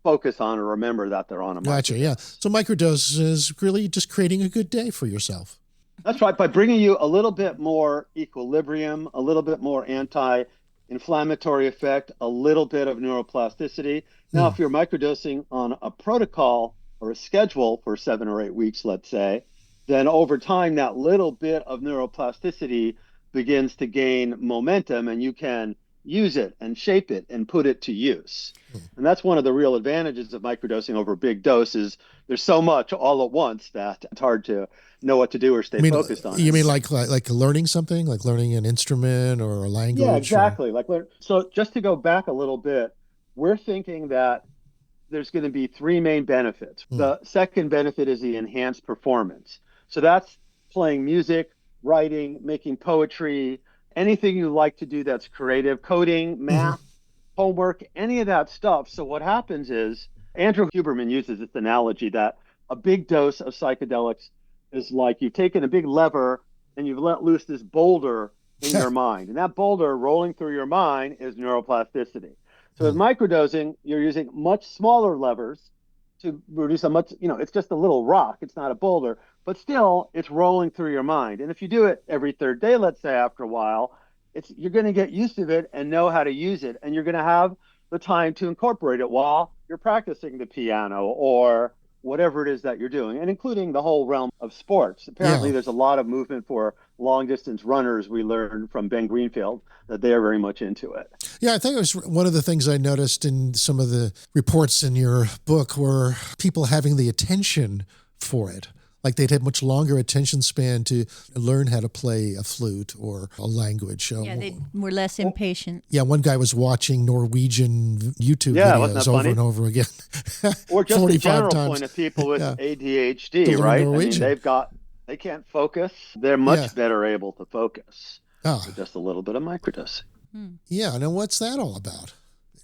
focus on or remember that they're on a microdose. Gotcha, yeah. So microdose is really just creating a good day for yourself. That's right. By bringing you a little bit more equilibrium, a little bit more anti-inflammatory effect, a little bit of neuroplasticity. Now, if you're microdosing on a protocol or a schedule for 7 or 8 weeks, let's say, then over time, that little bit of neuroplasticity begins to gain momentum, and you can use it and shape it and put it to use. And that's one of the real advantages of microdosing over big doses. There's so much all at once that it's hard to know what to do or stay focused on. You mean like learning something, like learning an instrument or a language? Yeah, exactly. So just to go back a little bit, we're thinking that there's going to be 3 main benefits. The second benefit is the enhanced performance. So that's playing music, writing, making poetry, anything you like to do that's creative, coding, math, homework, any of that stuff. So what happens is, Andrew Huberman uses this analogy that a big dose of psychedelics is like you've taken a big lever and you've let loose this boulder in your mind. And that boulder rolling through your mind is neuroplasticity. So with microdosing, you're using much smaller levers to reduce a much, it's just a little rock. It's not a boulder, but still it's rolling through your mind. And if you do it every third day, let's say, after a while, you're going to get used to it and know how to use it. And you're going to have the time to incorporate it while you're practicing the piano or whatever it is that you're doing, and including the whole realm of sports. Apparently, there's a lot of movement for long-distance runners. We learned from Ben Greenfield that they are very much into it. Yeah, I think it was one of the things I noticed in some of the reports in your book were people having the attention for it. Like they'd have much longer attention span to learn how to play a flute or a language. Yeah, they were less impatient. Yeah, one guy was watching Norwegian YouTube videos over and over again. Or just the general times. Point of people with ADHD, right? Norwegian. I mean, they can't focus. They're much better able to focus with just a little bit of microdosing. Yeah, now what's that all about?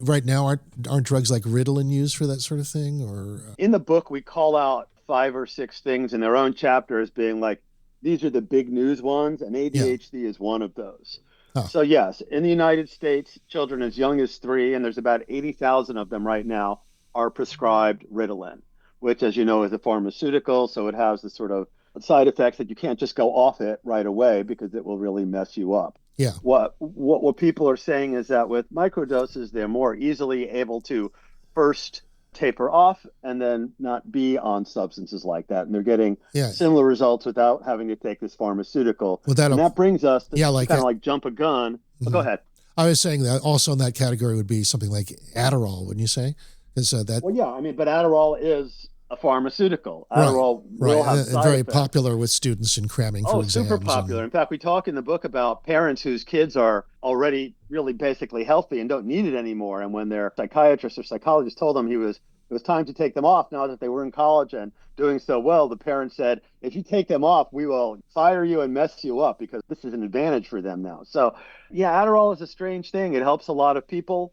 Right now, aren't drugs like Ritalin used for that sort of thing? Or in the book, we call out 5 or 6 things in their own chapter as being like, these are the big news ones, and ADHD is one of those. So yes, in the United States, children as young as 3, and there's about 80,000 of them right now, are prescribed Ritalin, which, as you know, is a pharmaceutical. So it has the sort of side effects that you can't just go off it right away because it will really mess you up. Yeah. What people are saying is that with microdoses, they're more easily able to first taper off and then not be on substances like that. And they're getting similar results without having to take this pharmaceutical. And that brings us to kind of like jump a gun. Go ahead. I was saying that also in that category would be something like Adderall, wouldn't you say? Well, yeah. I mean, but Adderall is a pharmaceutical. Right, Adderall right. will have And side very effects. popular with students in cramming for Oh, exams. super popular. In fact, we talk in the book about parents whose kids are already really basically healthy and don't need it anymore. And when their psychiatrist or psychologist told them it was time to take them off now that they were in college and doing so well, the parents said, if you take them off, we will fire you and mess you up because this is an advantage for them now. So, yeah, Adderall is a strange thing. It helps a lot of people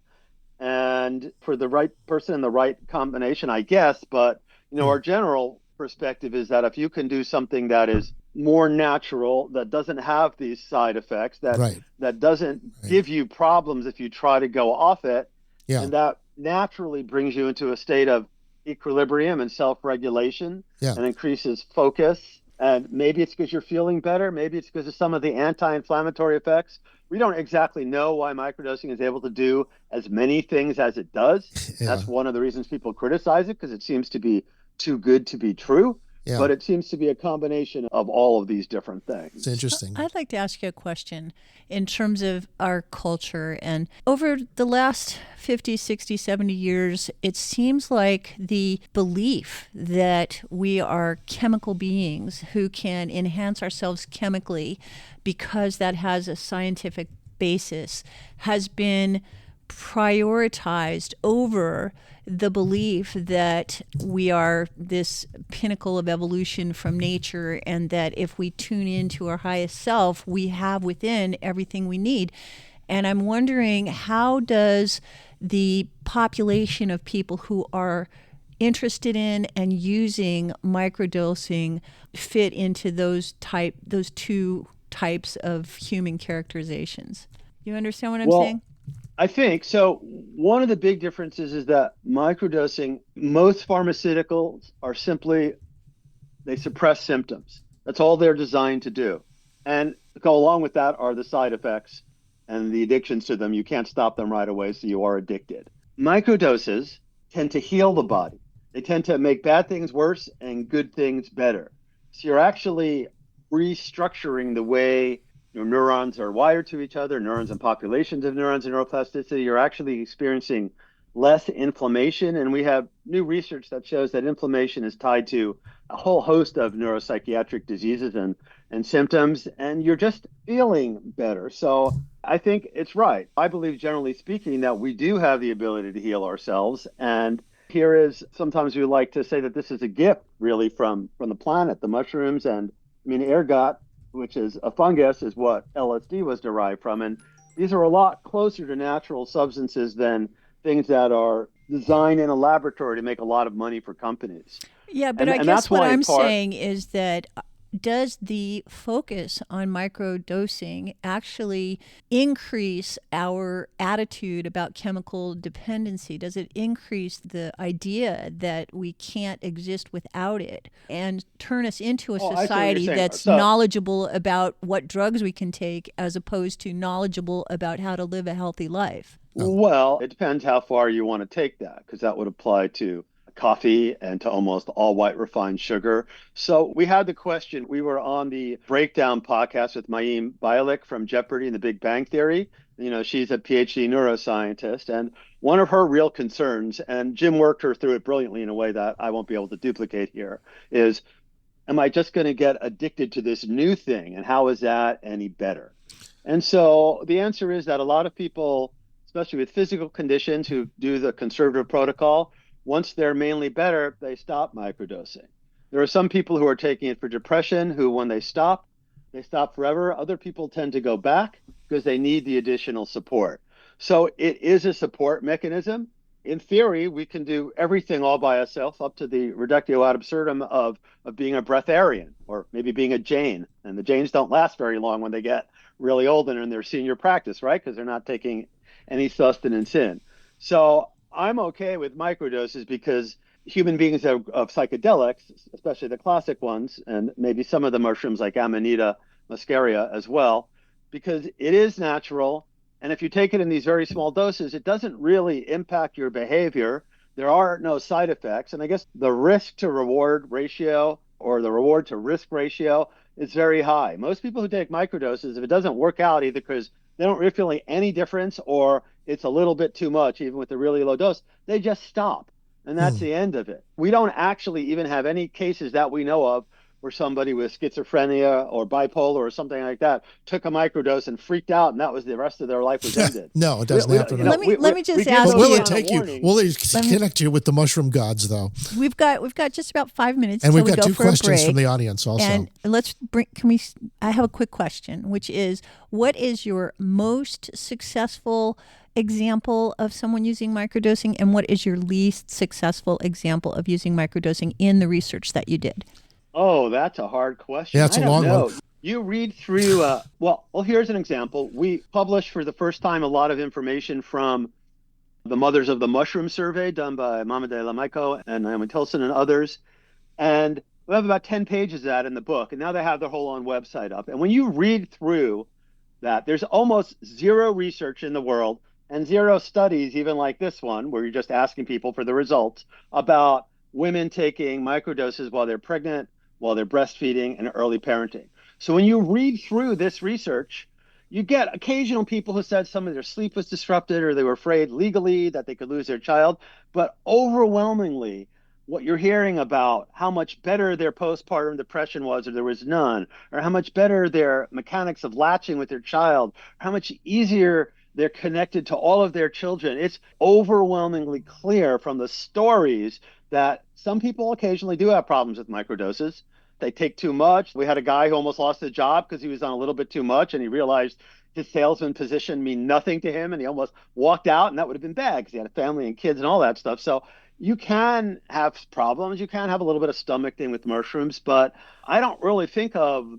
and for the right person in the right combination, I guess. But our general perspective is that if you can do something that is more natural, that doesn't have these side effects, that doesn't give you problems if you try to go off it, and that naturally brings you into a state of equilibrium and self-regulation and increases focus. And maybe it's because you're feeling better. Maybe it's because of some of the anti-inflammatory effects. We don't exactly know why microdosing is able to do as many things as it does. That's one of the reasons people criticize it, because it seems to be too good to be true. But it seems to be a combination of all of these different things. It's interesting. I'd like to ask you a question in terms of our culture. And over the last 50, 60, 70 years, it seems like the belief that we are chemical beings who can enhance ourselves chemically because that has a scientific basis has been prioritized over the belief that we are this pinnacle of evolution from nature, and that if we tune into our highest self, we have within everything we need. And I'm wondering, how does the population of people who are interested in and using microdosing fit into those two types of human characterizations? You understand what I'm saying? I think so. One of the big differences is that microdosing, most pharmaceuticals are simply, they suppress symptoms. That's all they're designed to do. And go along with that are the side effects and the addictions to them. You can't stop them right away, so you are addicted. Microdoses tend to heal the body. They tend to make bad things worse and good things better. So you're actually restructuring the way your neurons are wired to each other, neurons and populations of neurons and neuroplasticity. You're actually experiencing less inflammation. And we have new research that shows that inflammation is tied to a whole host of neuropsychiatric diseases and symptoms, and you're just feeling better. So I think it's right. I believe, generally speaking, that we do have the ability to heal ourselves. And here is, sometimes we like to say that this is a gift really from the planet, the mushrooms. And I mean, ergot, which is a fungus, is what LSD was derived from. And these are a lot closer to natural substances than things that are designed in a laboratory to make a lot of money for companies. Yeah, but I guess what I'm saying is that does the focus on microdosing actually increase our attitude about chemical dependency? Does it increase the idea that we can't exist without it and turn us into a society that's knowledgeable about what drugs we can take as opposed to knowledgeable about how to live a healthy life? Well, it depends how far you want to take that, because that would apply to coffee and to almost all white refined sugar. So we had the question, we were on the Breakdown podcast with Mayim Bialik from Jeopardy and the Big Bang Theory. She's a Ph.D. neuroscientist, and one of her real concerns, and Jim worked her through it brilliantly in a way that I won't be able to duplicate here, is, am I just going to get addicted to this new thing? And how is that any better? And so the answer is that a lot of people, especially with physical conditions, who do the conservative protocol, once they're mainly better, they stop microdosing. There are some people who are taking it for depression who, when they stop forever. Other people tend to go back because they need the additional support. So it is a support mechanism. In theory, we can do everything all by ourselves, up to the reductio ad absurdum of being a breatharian or maybe being a Jain. And the Jains don't last very long when they get really old and in their senior practice, right? Because they're not taking any sustenance in. So I'm okay with microdoses because human beings of psychedelics, especially the classic ones, and maybe some of the mushrooms like Amanita muscaria as well, because it is natural. And if you take it in these very small doses, it doesn't really impact your behavior. There are no side effects. And I guess the risk to reward ratio, or the reward to risk ratio, is very high. Most people who take microdoses, if it doesn't work out, either because they don't really feel any difference or it's a little bit too much, even with the really low dose, they just stop. And that's the end of it. We don't actually even have any cases that we know of where somebody with schizophrenia or bipolar or something like that took a microdose and freaked out, and that was the rest of their life was ended. No, it doesn't happen. Let me just ask But you. will it take you? Will it connect you with the mushroom gods, though? We've got just about 5 minutes, and we've got go 2 for questions a break. from the audience also. And I have a quick question, which is, what is your most successful example of someone using microdosing, and what is your least successful example of using microdosing in the research that you did? Oh, that's a hard question. Yeah, it's a long one. You read through, well, here's an example. We published for the first time a lot of information from the Mothers of the Mushroom survey done by Mama de la Maico and Naomi Tilson and others. And we have about 10 pages of that in the book. And now they have their whole own website up. And when you read through that, there's almost zero research in the world and zero studies, even like this one, where you're just asking people for the results about women taking microdoses while they're pregnant, while they're breastfeeding, and early parenting. So when you read through this research, you get occasional people who said some of their sleep was disrupted or they were afraid legally that they could lose their child. But overwhelmingly, what you're hearing about how much better their postpartum depression was or there was none, or how much better their mechanics of latching with their child, how much easier they're connected to all of their children. It's overwhelmingly clear from the stories that some people occasionally do have problems with microdoses. They take too much. We had a guy who almost lost his job because he was on a little bit too much, and he realized his salesman position mean nothing to him, and he almost walked out, and that would have been bad because he had a family and kids and all that stuff. So you can have problems. You can have a little bit of stomach thing with mushrooms, but I don't really think of,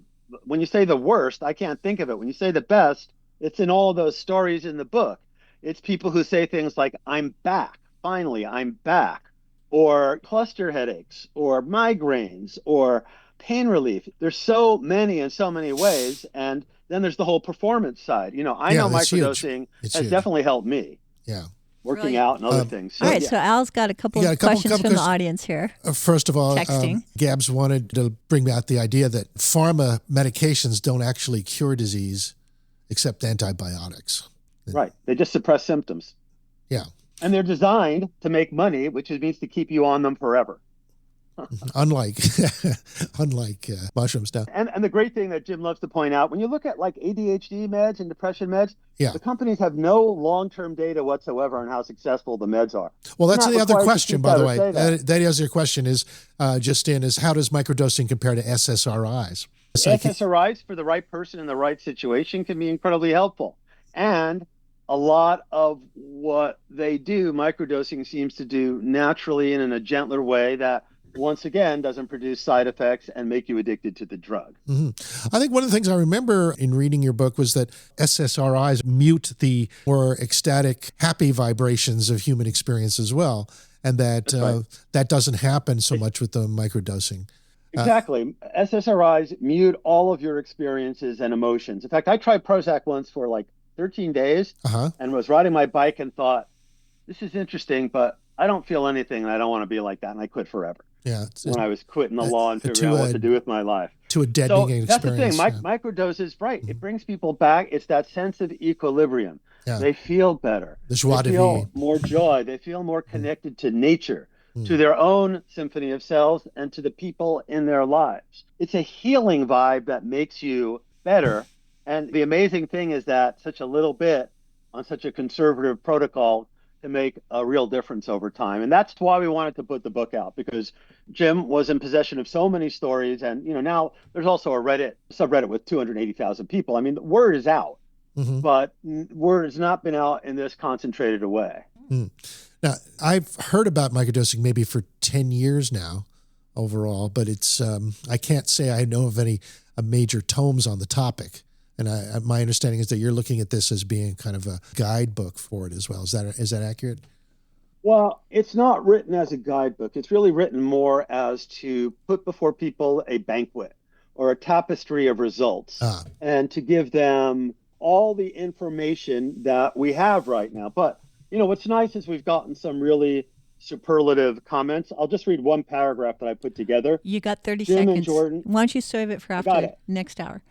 when you say the worst, I can't think of it. When you say the best, it's in all those stories in the book. It's people who say things like, I'm back. Finally, I'm back. Or cluster headaches, or migraines, or pain relief. There's so many in so many ways. And then there's the whole performance side. I know microdosing has definitely helped me. Yeah. Working out and other things. So, all right, so Al's got a couple of questions from the audience here. First of all, texting. Gabs wanted to bring out the idea that pharma medications don't actually cure disease except antibiotics. Right. They just suppress symptoms. Yeah. And they're designed to make money, which means to keep you on them forever. unlike mushrooms now. And the great thing that Jim loves to point out, when you look at like ADHD meds and depression meds, the companies have no long-term data whatsoever on how successful the meds are. Well, that's the other question, by the way. That is your question is, how does microdosing compare to SSRIs? SSRIs for the right person in the right situation can be incredibly helpful. And a lot of what they do, microdosing seems to do naturally and in a gentler way that, once again, doesn't produce side effects and make you addicted to the drug. I think one of the things I remember in reading your book was that SSRIs mute the more ecstatic, happy vibrations of human experience as well, and that that doesn't happen so much with the microdosing. Exactly. SSRIs mute all of your experiences and emotions. In fact, I tried Prozac once for like 13 days and was riding my bike and thought, this is interesting, but I don't feel anything and I don't want to be like that. And I quit forever. Yeah. When I was quitting the law and figuring out what to do with my life. To a deadening experience. That's the thing. Microdoses, right. It brings people back. It's that sense of equilibrium. Yeah. They feel better. They feel more joy. They feel more connected to nature, to their own symphony of cells, and to the people in their lives. It's a healing vibe that makes you better. And the amazing thing is that such a little bit on such a conservative protocol to make a real difference over time. And that's why we wanted to put the book out, because Jim was in possession of so many stories. And, now there's also a subreddit with 280,000 people. I mean, the word is out, but word has not been out in this concentrated a way. Now, I've heard about microdosing maybe for 10 years now overall, but it's I can't say I know of any major tomes on the topic. And my understanding is that you're looking at this as being kind of a guidebook for it as well. Is that accurate? Well, it's not written as a guidebook. It's really written more as to put before people a banquet or a tapestry of results and to give them all the information that we have right now. But, what's nice is we've gotten some really superlative comments. I'll just read one paragraph that I put together. You got 30 Jim seconds. And Jordan, why don't you save it for after next hour?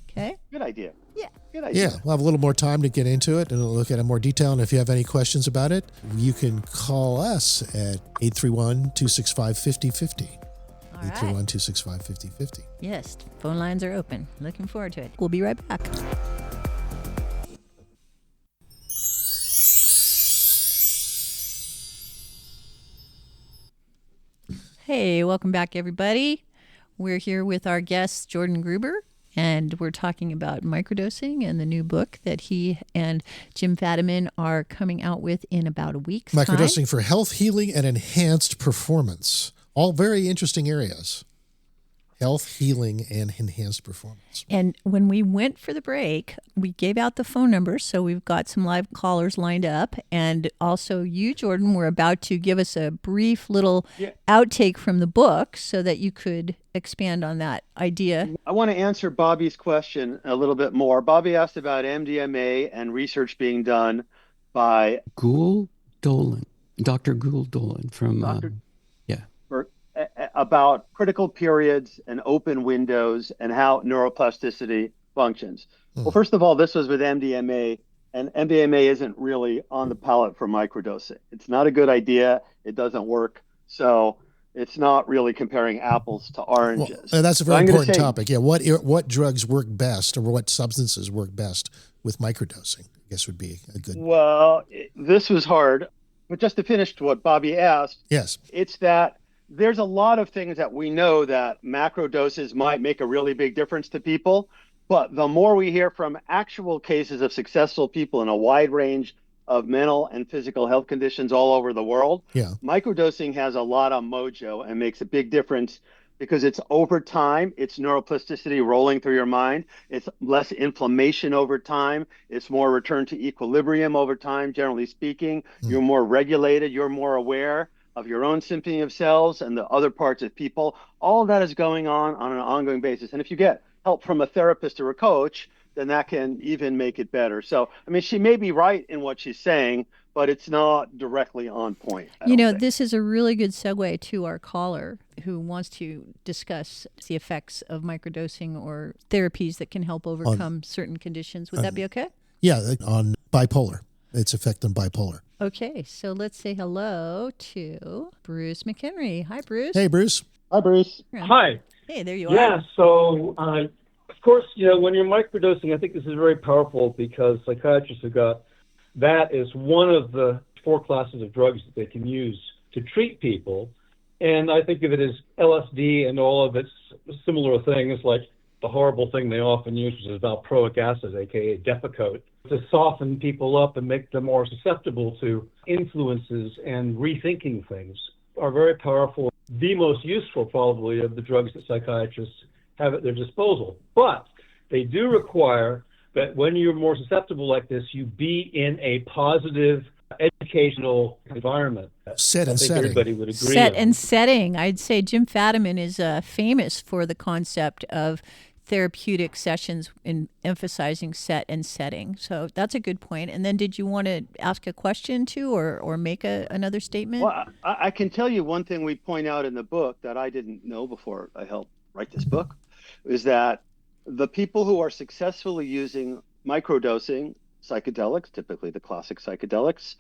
Okay. Good idea. Yeah. Good idea. Yeah, we'll have a little more time to get into it and look at it in more detail. And if you have any questions about it, you can call us at 831-265-5050. All right. 831-265-5050. Yes, phone lines are open. Looking forward to it. We'll be right back. Hey, welcome back, everybody. We're here with our guest, Jordan Gruber, and we're talking about microdosing and the new book that he and Jim Fadiman are coming out with in about a week's time. Microdosing for health, healing, and enhanced performance. All very interesting areas. Health, healing, and enhanced performance. And when we went for the break, we gave out the phone numbers, so we've got some live callers lined up. And also you, Jordan, were about to give us a brief little outtake from the book so that you could expand on that idea. I want to answer Bobby's question a little bit more. Bobby asked about MDMA and research being done by Dr. Gould Dolan from, about critical periods and open windows and how neuroplasticity functions. Well, first of all, this was with MDMA, and MDMA isn't really on the palette for microdosing. It's not a good idea. It doesn't work. So it's not really comparing apples to oranges. Well, that's a very important topic. Yeah, what drugs work best, or what substances work best with microdosing? I guess would be a good. Well, this was hard, but just to finish what Bobby asked, yes, it's that there's a lot of things that we know that macro doses might make a really big difference to people. But the more we hear from actual cases of successful people in a wide range of mental and physical health conditions all over the world, microdosing has a lot of mojo and makes a big difference because it's over time, it's neuroplasticity rolling through your mind, it's less inflammation over time, it's more return to equilibrium over time, generally speaking. You're more regulated, you're more aware of your own symphony of cells and the other parts of people. All of that is going on an ongoing basis. And if you get help from a therapist or a coach, then that can even make it better. So, I mean, she may be right in what she's saying, but it's not directly on point. This is a really good segue to our caller who wants to discuss the effects of microdosing or therapies that can help overcome certain conditions. Would that be okay? Yeah, on bipolar. Its effect on bipolar. Okay, so let's say hello to Bruce McHenry. Hi, Bruce. Hey, Bruce. Hi, Bruce. Hi. Hey, there you are. Yeah, so of course, when you're microdosing, I think this is very powerful because psychiatrists have got that as one of the 4 classes of drugs that they can use to treat people. And I think of it as LSD and all of its similar things, like the horrible thing they often use, which is valproic acid, aka Depakote, to soften people up and make them more susceptible to influences and rethinking things, are very powerful. The most useful, probably, of the drugs that psychiatrists have at their disposal. But they do require that when you're more susceptible like this, you be in a positive educational environment. Set and setting. Everybody would agree Set on. and setting. I'd say Jim Fadiman is famous for the concept of therapeutic sessions in emphasizing set and setting. So that's a good point. And then did you want to ask a question too, or make another statement? Well, I can tell you one thing we point out in the book that I didn't know before I helped write this book, is that the people who are successfully using microdosing psychedelics, typically the classic psychedelics,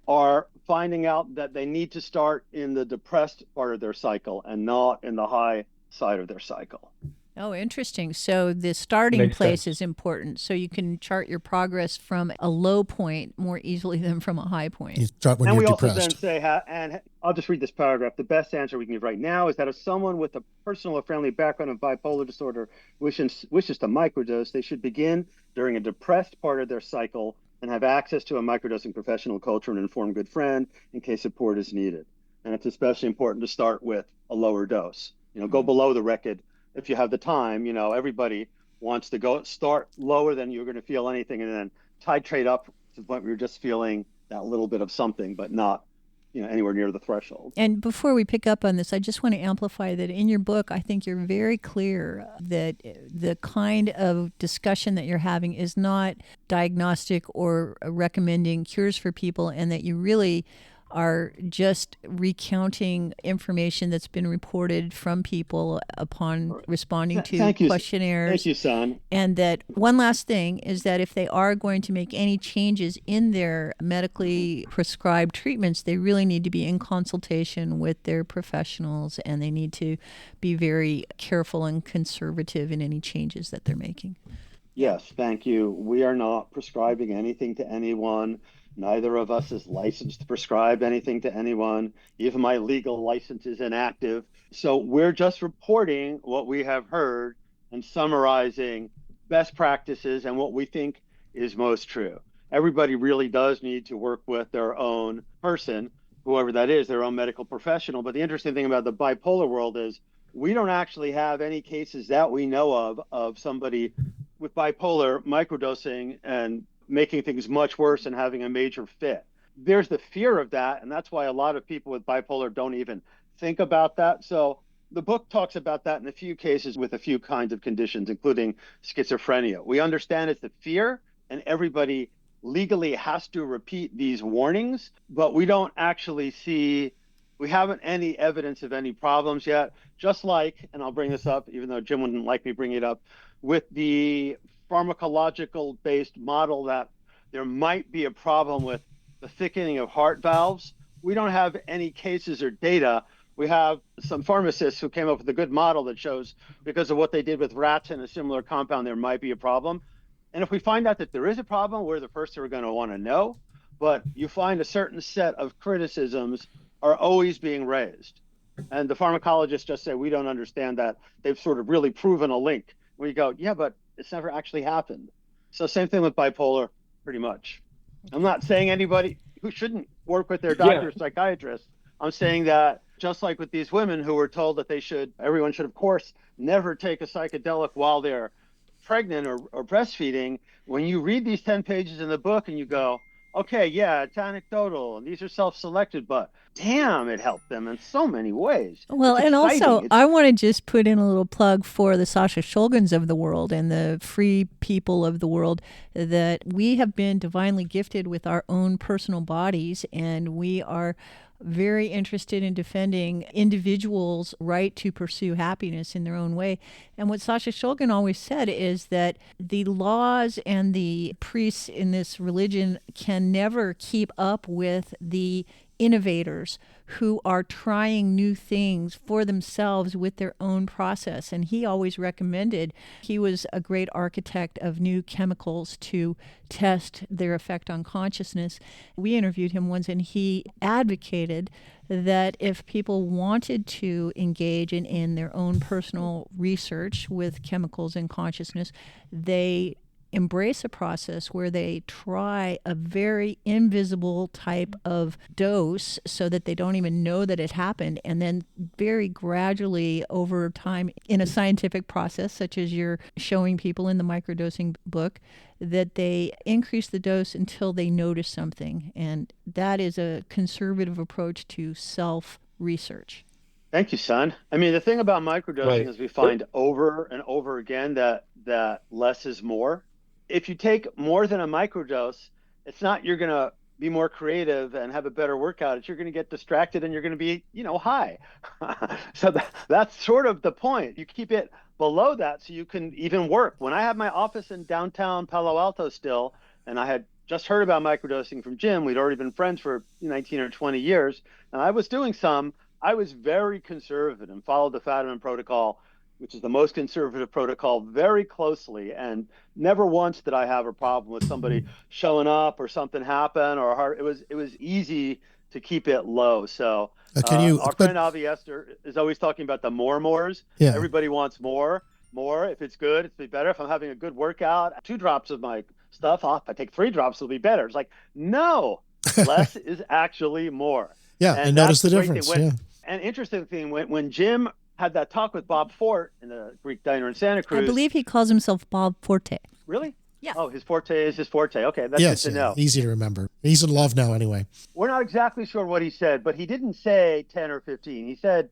are finding out that they need to start in the depressed part of their cycle and not in the high side of their cycle. Oh, interesting. So the starting place is important. So you can chart your progress from a low point more easily than from a high point. You start when and you're we depressed. also then say, and I'll just read this paragraph, the best answer we can give right now is that if someone with a personal or family background of bipolar disorder wishes to microdose, they should begin during a depressed part of their cycle and have access to a microdosing professional, culture, and informed good friend in case support is needed. And it's especially important to start with a lower dose. Go below the record if you have the time. Everybody wants to start lower than you're going to feel anything and then titrate up to the point where you're just feeling that little bit of something, but not anywhere near the threshold. And before we pick up on this, I just want to amplify that in your book, I think you're very clear that the kind of discussion that you're having is not diagnostic or recommending cures for people, and that you really are just recounting information that's been reported from people upon responding to Thank you. questionnaires. Thank you, son. And that one last thing is that if they are going to make any changes in their medically prescribed treatments, they really need to be in consultation with their professionals, and they need to be very careful and conservative in any changes that they're making. Yes, thank you. We are not prescribing anything to anyone. Neither of us is licensed to prescribe anything to anyone. Even my legal license is inactive. So we're just reporting what we have heard and summarizing best practices and what we think is most true. Everybody really does need to work with their own person, whoever that is, their own medical professional. But the interesting thing about the bipolar world is we don't actually have any cases that we know of somebody with bipolar microdosing and making things much worse and having a major fit. There's the fear of that, and that's why a lot of people with bipolar don't even think about that. So the book talks about that in a few cases with a few kinds of conditions, including schizophrenia. We understand it's the fear, and everybody legally has to repeat these warnings, but we don't actually see, we haven't any evidence of any problems yet. Just like, and I'll bring this up, even though Jim wouldn't like me bringing it up, with the pharmacological based model that there might be a problem with the thickening of heart valves. We don't have any cases or data. We have some pharmacists who came up with a good model that shows because of what they did with rats in a similar compound, there might be a problem. And if we find out that there is a problem, we're the first who are going to want to know. But you find a certain set of criticisms are always being raised. And the pharmacologists just say, we don't understand that. They've sort of really proven a link. Where you go, yeah, but it's never actually happened. So same thing with bipolar, pretty much. I'm not saying anybody who shouldn't work with their doctor or psychiatrist. I'm saying that just like with these women who were told that everyone should, of course, never take a psychedelic while they're pregnant or breastfeeding, when you read these 10 pages in the book and you go, okay, yeah, it's anecdotal and these are self-selected, but damn, it helped them in so many ways. Well, and also, I want to just put in a little plug for the Sasha Shulgins of the world and the free people of the world, that we have been divinely gifted with our own personal bodies, and we are very interested in defending individuals' right to pursue happiness in their own way. And what Sasha Shulgin always said is that the laws and the priests in this religion can never keep up with the innovators who are trying new things for themselves with their own process. And he always recommended, he was a great architect of new chemicals to test their effect on consciousness. We interviewed him once, and he advocated that if people wanted to engage in their own personal research with chemicals and consciousness, they embrace a process where they try a very invisible type of dose so that they don't even know that it happened, and then very gradually over time in a scientific process such as you're showing people in the microdosing book, that they increase the dose until they notice something. And that is a conservative approach to self-research. Thank you, son. I mean, the thing about microdosing is we find over and over again that less is more. If you take more than a microdose, it's not you're going to be more creative and have a better workout. It's you're going to get distracted and you're going to be, high. So that's sort of the point. You keep it below that so you can even work. When I had my office in downtown Palo Alto still, and I had just heard about microdosing from Jim, we'd already been friends for 19 or 20 years, and I was doing some, I was very conservative and followed the Fadiman protocol, which is the most conservative protocol, very closely. And never once did I have a problem with somebody showing up or something happen or hard. It was easy to keep it low. So our friend Avi Esther is always talking about the mores. Yeah. Everybody wants more. If it's good, it's be better. If I'm having a good workout, 2 drops of my stuff off, I take 3 drops, it'll be better. It's like, no, less is actually more. Yeah, and notice the difference. And interesting thing, when Jim had that talk with Bob Fort in the Greek diner in Santa Cruz. I believe he calls himself Bob Forte. Really? Yeah. Oh, his forte is his forte. Okay, that's good to know. Easy to remember. He's in love now anyway. We're not exactly sure what he said, but he didn't say 10 or 15. He said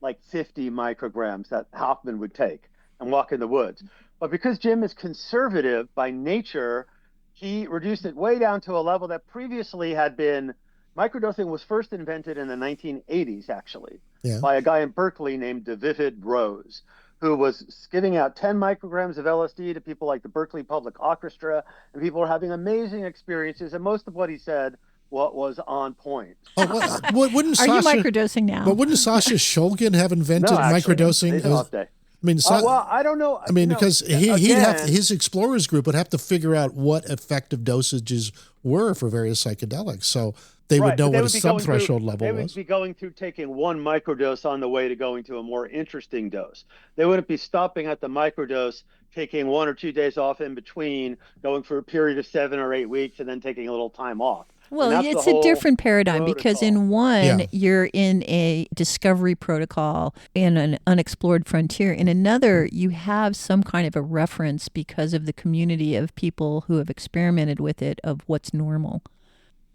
like 50 micrograms that Hoffman would take and walk in the woods. But because Jim is conservative by nature, he reduced it way down to a level that previously had been Microdosing was first invented in the 1980s, actually, Yeah. by a guy in Berkeley named Vivid Rose, who was giving out 10 micrograms of LSD to people like the Berkeley Public Orchestra, and people were having amazing experiences. And most of what he said was on point. Oh, wouldn't Are Sasha, you microdosing now? But wouldn't Sasha Shulgin have invented No, actually, microdosing? today's an off day. I mean, well, I don't know. I mean, because he'd have again, his explorers group would have to figure out what effective dosages were for various psychedelics, so they would know what a sub-threshold level was. They would be going through taking one microdose on the way to going to a more interesting dose. They wouldn't be stopping at the microdose, taking 1 or 2 days off in between, going for a period of 7 or 8 weeks, and then taking a little time off. Well, it's a different paradigm because in one, you're in a discovery protocol in an unexplored frontier. In another, you have some kind of a reference because of the community of people who have experimented with it of what's normal.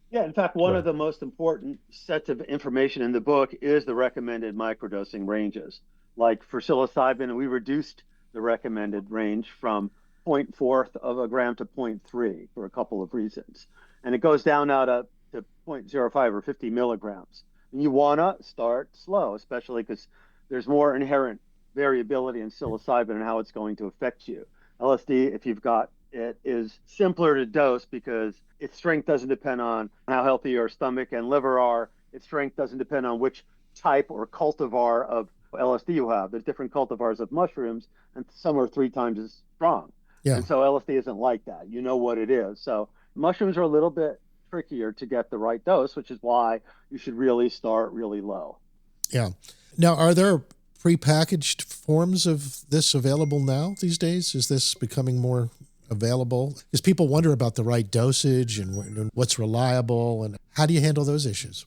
Yeah, in fact, one of the most important sets of information in the book is the recommended microdosing ranges. Like for psilocybin, we reduced the recommended range from 0.4 of a gram to 0.3 for a couple of reasons. And it goes down now to 0.05 or 50 milligrams. And you want to start slow, especially because there's more inherent variability in psilocybin and how it's going to affect you. LSD, if you've got it, is simpler to dose because its strength doesn't depend on how healthy your stomach and liver are. Its strength doesn't depend on which type or cultivar of LSD you have. There's different cultivars of mushrooms, and some are 3 times as strong. Yeah. And so LSD isn't like that. You know what it is. So mushrooms are a little bit trickier to get the right dose, which is why you should really start really low. Yeah. Now, are there prepackaged forms of this available now these days? Is this becoming more available? Because people wonder about the right dosage and what's reliable, and how do you handle those issues?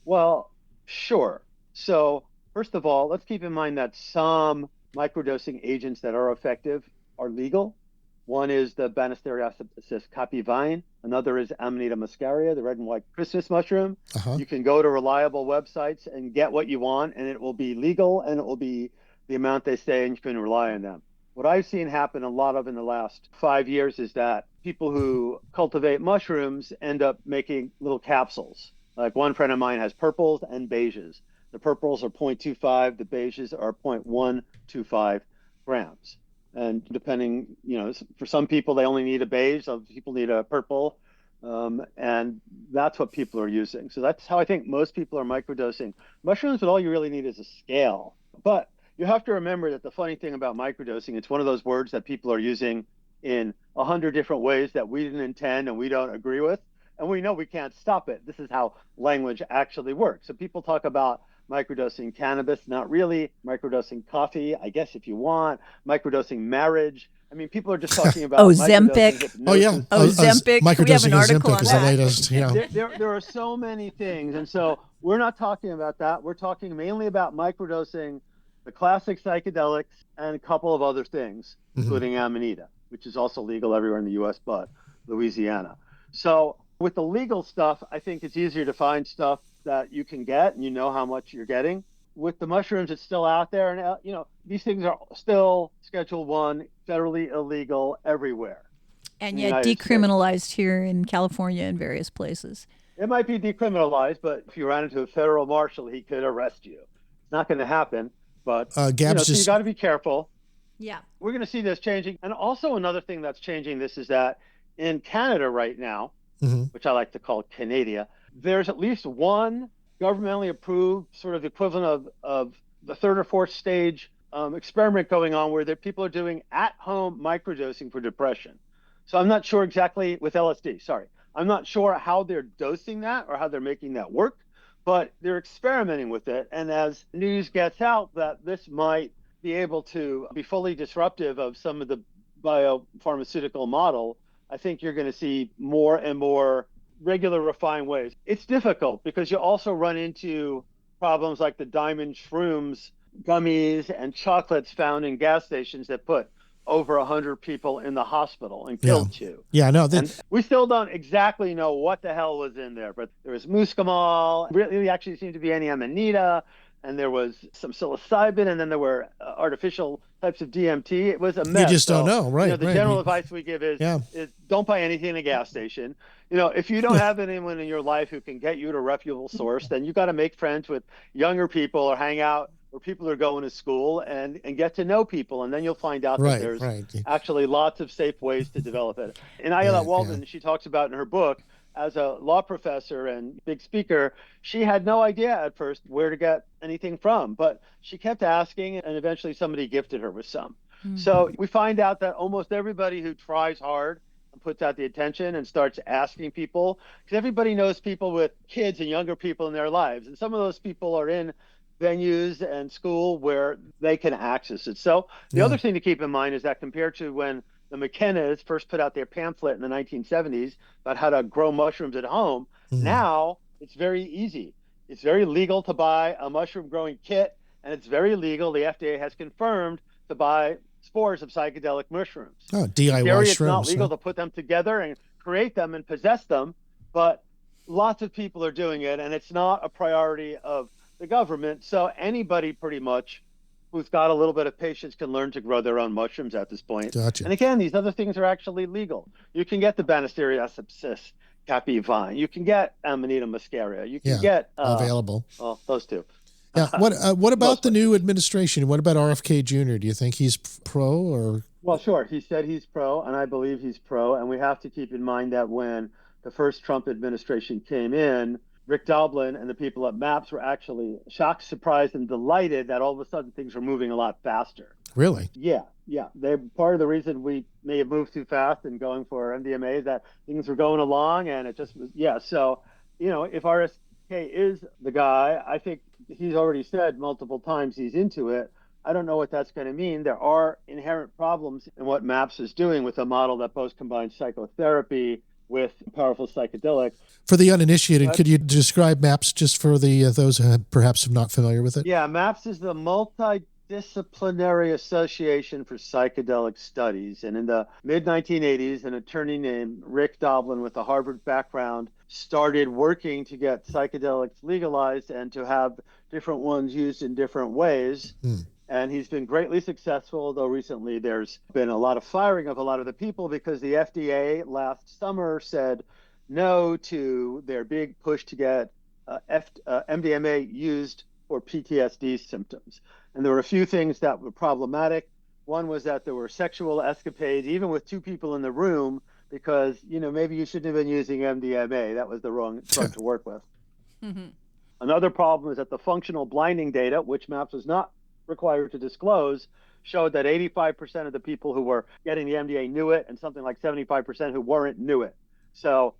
Well, sure. So first of all, let's keep in mind that some microdosing agents that are effective are legal. One is the Banisteriopsis capivine. Another is Amanita muscaria, the red and white Christmas mushroom. You can go to reliable websites and get what you want, and it will be legal, and it will be the amount they say, and you can rely on them. What I've seen happen a lot of in the last 5 years is that people who cultivate mushrooms end up making little capsules. Like one friend of mine has purples and beiges. The purples are 0.25, the beiges are 0.125 grams. And depending, for some people, they only need a beige. Some people need a purple. And that's what people are using. So that's how I think most people are microdosing mushrooms, but all you really need is a scale. But you have to remember that the funny thing about microdosing, it's one of those words that people are using in 100 different ways that we didn't intend and we don't agree with. And we know we can't stop it. This is how language actually works. So people talk about microdosing cannabis, not really. Microdosing coffee, I guess if you want. Microdosing marriage. I mean, people are just talking about Ozempic. Oh, yeah. Ozempic. Microdosing we have an article on is that. The latest. Yeah. There are so many things. And so we're not talking about that. We're talking mainly about microdosing the classic psychedelics and a couple of other things, including Amanita, which is also legal everywhere in the U.S. but Louisiana. So with the legal stuff, I think it's easier to find stuff that you can get and you know how much you're getting. With the mushrooms, it's still out there. And, these things are still Schedule 1, federally illegal everywhere. And yet decriminalized here in California and various places. It might be decriminalized, but if you ran into a federal marshal, he could arrest you. It's not going to happen, but so you got to be careful. Yeah. We're going to see this changing. And also another thing that's changing this is that in Canada right now, which I like to call Canada, there's at least one governmentally approved sort of equivalent of the 3rd or 4th stage experiment going on where people are doing at-home microdosing for depression. So I'm not sure exactly with LSD, I'm not sure how they're dosing that or how they're making that work, but they're experimenting with it. And as news gets out that this might be able to be fully disruptive of some of the biopharmaceutical model, I think you're going to see more and more regular refined ways. It's difficult because you also run into problems like the diamond Schrooms gummies and chocolates found in gas stations that put over 100 people in the hospital and killed 2. Yeah, no. And we still don't exactly know what the hell was in there, but there was muscimol. Really actually seemed to be any amanita. and there was some psilocybin, and then there were artificial types of DMT. It was a mess. You just don't know, right? The right. general advice we give is Yeah. don't buy anything in a gas station. If you don't have anyone in your life who can get you to a reputable source, then you got to make friends with younger people or hang out where people are going to school and get to know people. And then you'll find out that there's actually lots of safe ways to develop it. And Ayala Walden, she talks about in her book, as a law professor and big speaker, she had no idea at first where to get anything from, but she kept asking, and eventually somebody gifted her with some. So we find out that almost everybody who tries hard and puts out the attention and starts asking people, because everybody knows people with kids and younger people in their lives, and some of those people are in venues and school where they can access it. So the other thing to keep in mind is that compared to when the McKennas first put out their pamphlet in the 1970s about how to grow mushrooms at home, now it's very easy. It's very legal to buy a mushroom growing kit, and it's very legal, the FDA has confirmed, to buy spores of psychedelic mushrooms. Oh, DIY Scary, shrooms. it's not legal to put them together and create them and possess them, but lots of people are doing it, and it's not a priority of the government. So anybody pretty much who's got a little bit of patience can learn to grow their own mushrooms at this point. Gotcha. And again, these other things are actually legal. You can get the Banisteriopsis subsist Cappy vine. You can get Amanita muscaria. You can get available. Well, those two. Yeah. What about the new administration? What about RFK Jr.? Do you think he's pro or? Well, sure. He said he's pro, and I believe he's pro. And we have to keep in mind that when the first Trump administration came in, Rick Doblin and the people at MAPS were actually shocked, surprised, and delighted that all of a sudden things were moving a lot faster. Really? Yeah. They're part of the reason we may have moved too fast in going for MDMA is that things were going along, and it just was, So, if RFK is the guy, I think he's already said multiple times he's into it. I don't know what that's going to mean. There are inherent problems in what MAPS is doing with a model that both combines psychotherapy with powerful psychedelics. For the uninitiated, could you describe MAPS just for the those who perhaps are not familiar with it? Yeah, MAPS is the Multidisciplinary Association for Psychedelic Studies. And in the mid-1980s, an attorney named Rick Doblin with a Harvard background started working to get psychedelics legalized and to have different ones used in different ways. And he's been greatly successful, though recently there's been a lot of firing of a lot of the people because the FDA last summer said no to their big push to get MDMA used for PTSD symptoms. And there were a few things that were problematic. One was that there were sexual escapades, even with two people in the room, because, maybe you shouldn't have been using MDMA. That was the wrong drug to work with. Another problem is that the functional blinding data, which MAPS was not required to disclose, showed that 85% of the people who were getting the MDA knew it, and something like 75% who weren't knew it. So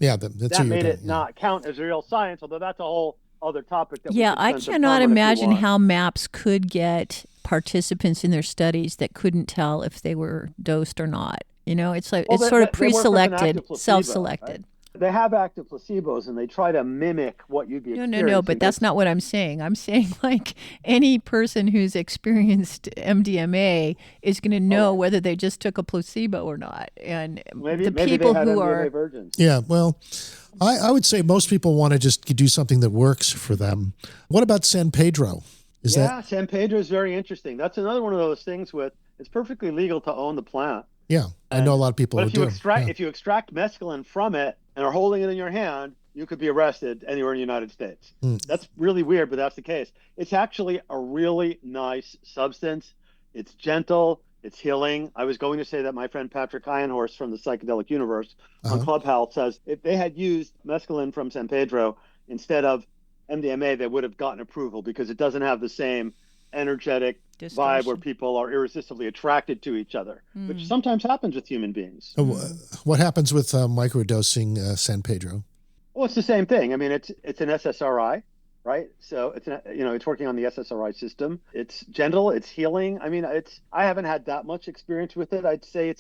that made it not count as real science, although that's a whole other topic. That I cannot imagine how MAPS could get participants in their studies that couldn't tell if they were dosed or not. It's like it's sort of pre-selected, self-selected. Right? They have active placebos, and they try to mimic what you'd be experiencing. No, but that's not what I'm saying. I'm saying like any person who's experienced MDMA is going to know whether they just took a placebo or not. And maybe people they had who MDMA are virgins. Yeah, well, I would say most people want to just do something that works for them. What about San Pedro? San Pedro is very interesting. That's another one of those things it's perfectly legal to own the plant. Yeah, I know a lot of people who do. If you extract mescaline from it and are holding it in your hand, you could be arrested anywhere in the United States. That's really weird, but that's the case. It's actually a really nice substance. It's gentle. It's healing. I was going to say that my friend Patrick Ironhorse from the Psychedelic Universe on Clubhouse says if they had used mescaline from San Pedro instead of MDMA, they would have gotten approval because it doesn't have the same energetic vibe where people are irresistibly attracted to each other, which sometimes happens with human beings. What happens with microdosing San Pedro? Well, it's the same thing. I mean, it's an SSRI, right? So it's working on the SSRI system. It's gentle, it's healing. I mean, I haven't had that much experience with it. I'd say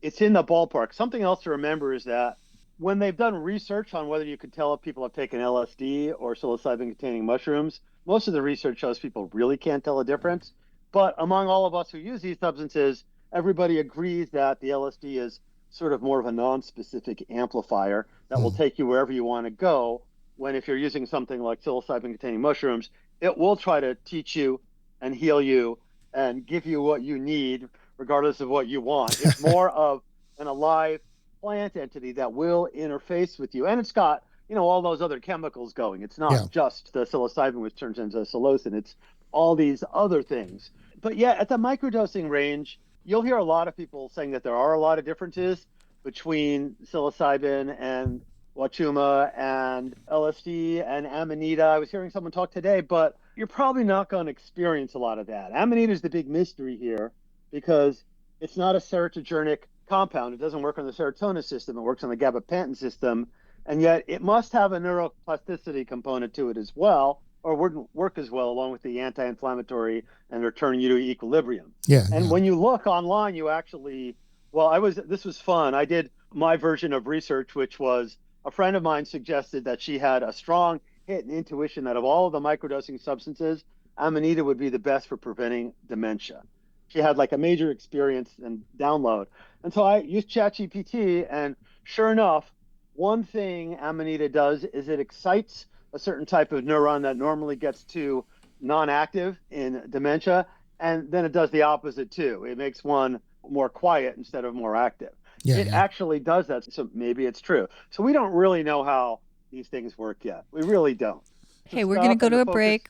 it's in the ballpark. Something else to remember is that when they've done research on whether you could tell if people have taken LSD or psilocybin-containing mushrooms, most of the research shows people really can't tell a difference. But among all of us who use these substances, everybody agrees that the LSD is sort of more of a non-specific amplifier that will take you wherever you want to go, when if you're using something like psilocybin-containing mushrooms, it will try to teach you and heal you and give you what you need, regardless of what you want. It's more of an alive plant entity that will interface with you. And it's got, all those other chemicals going. It's not just the psilocybin, which turns into psilocin. It's all these other things. But yeah, at the microdosing range, you'll hear a lot of people saying that there are a lot of differences between psilocybin and Wachuma and LSD and Amanita. I was hearing someone talk today, but you're probably not going to experience a lot of that. Amanita is the big mystery here because it's not a serotonergic compound. It doesn't work on the serotonin system. It works on the gabapentin system. And yet it must have a neuroplasticity component to it as well, or it wouldn't work as well along with the anti-inflammatory and return you to equilibrium. And when you look online, you actually, this was fun. I did my version of research, which was a friend of mine suggested that she had a strong hit and intuition that of all of the microdosing substances, Amanita would be the best for preventing dementia. She had like a major experience and download. And so I used ChatGPT, and sure enough, one thing Amanita does is it excites a certain type of neuron that normally gets to non-active in dementia, and then it does the opposite too. It makes one more quiet instead of more active. It actually does that, so maybe it's true. So we don't really know how these things work yet. We really don't. Hey, we're going to go to a break.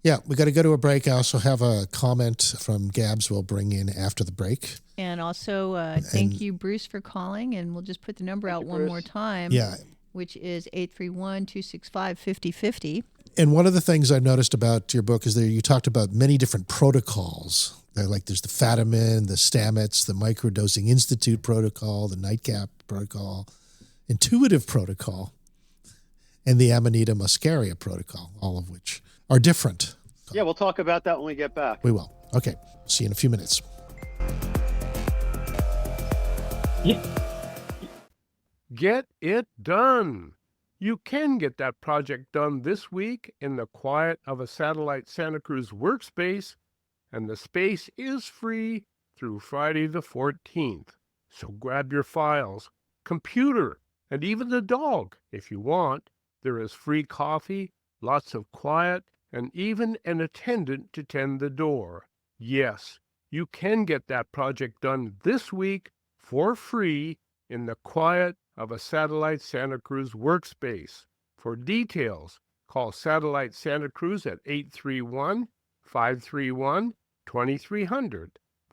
Yeah, we got to go to a break. I also have a comment from Gabs we'll bring in after the break. And also, thank you, Bruce, for calling. And we'll just put the number out one more time, which is 831-265-5050. And one of the things I've noticed about your book is that you talked about many different protocols. Like there's the Fadiman, the Stamets, the Microdosing Institute protocol, the Nightcap protocol, Intuitive protocol, and the Amanita muscaria protocol, all of which are different. Yeah, we'll talk about that when we get back. We will. Okay. See you in a few minutes. Get it done. You can get that project done this week in the quiet of a satellite Santa Cruz workspace, and the space is free through Friday the 14th. So grab your files, computer, and even the dog if you want. There is free coffee, lots of quiet, and even an attendant to tend the door. Yes, you can get that project done this week for free in the quiet of a satellite Santa Cruz workspace. For details, call Satellite Santa Cruz at 831-531-2300.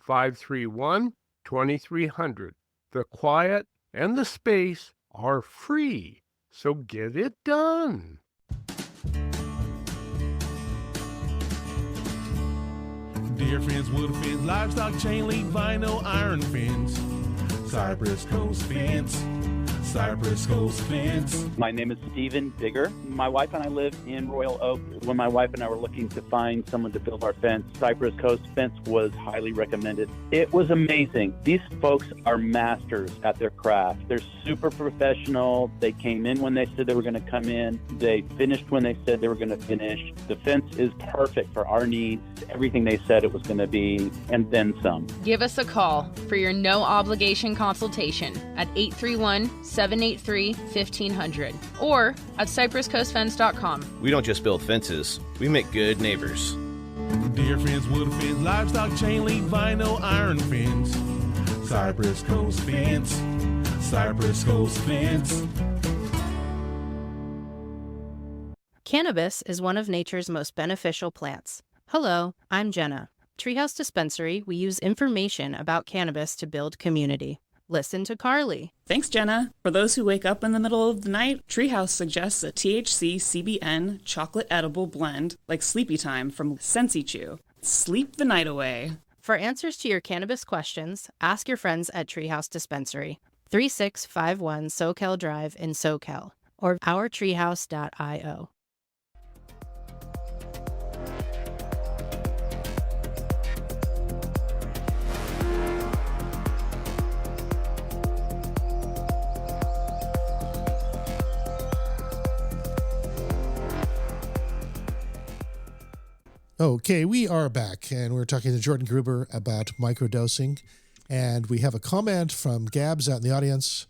531-2300. The quiet and the space are free, so get it done. Deer fins, wood fins, livestock, chain link, vinyl, iron fins, Cypress Coast fence, Cypress Coast fence. My name is Stephen Digger. My wife and I live in Royal Oak. When my wife and I were looking to find someone to build our fence, Cypress Coast Fence was highly recommended. It was amazing. These folks are masters at their craft. They're super professional. They came in when they said they were going to come in. They finished when they said they were going to finish. The fence is perfect for our needs, everything they said it was going to be, and then some. Give us a call for your no-obligation consultation at 831-783-1500 or at cypresscoastfence.com. We don't just build fences, we make good neighbors. Deer fins, wood fins, livestock, chain link, vinyl, iron fins, Cypress Coast fence, Cypress Coast fence. Cannabis is one of nature's most beneficial plants. Hello, I'm Jenna. Treehouse Dispensary, we use information about cannabis to build community. Listen to Carly. Thanks, Jenna. For those who wake up in the middle of the night, Treehouse suggests a THC CBN chocolate edible blend like Sleepy Time from Sensi Chew. Sleep the night away. For answers to your cannabis questions, ask your friends at Treehouse Dispensary, 3651 Soquel Drive in Soquel, or ourtreehouse.io. Okay, we are back, and we're talking to Jordan Gruber about microdosing. And we have a comment from Gabs out in the audience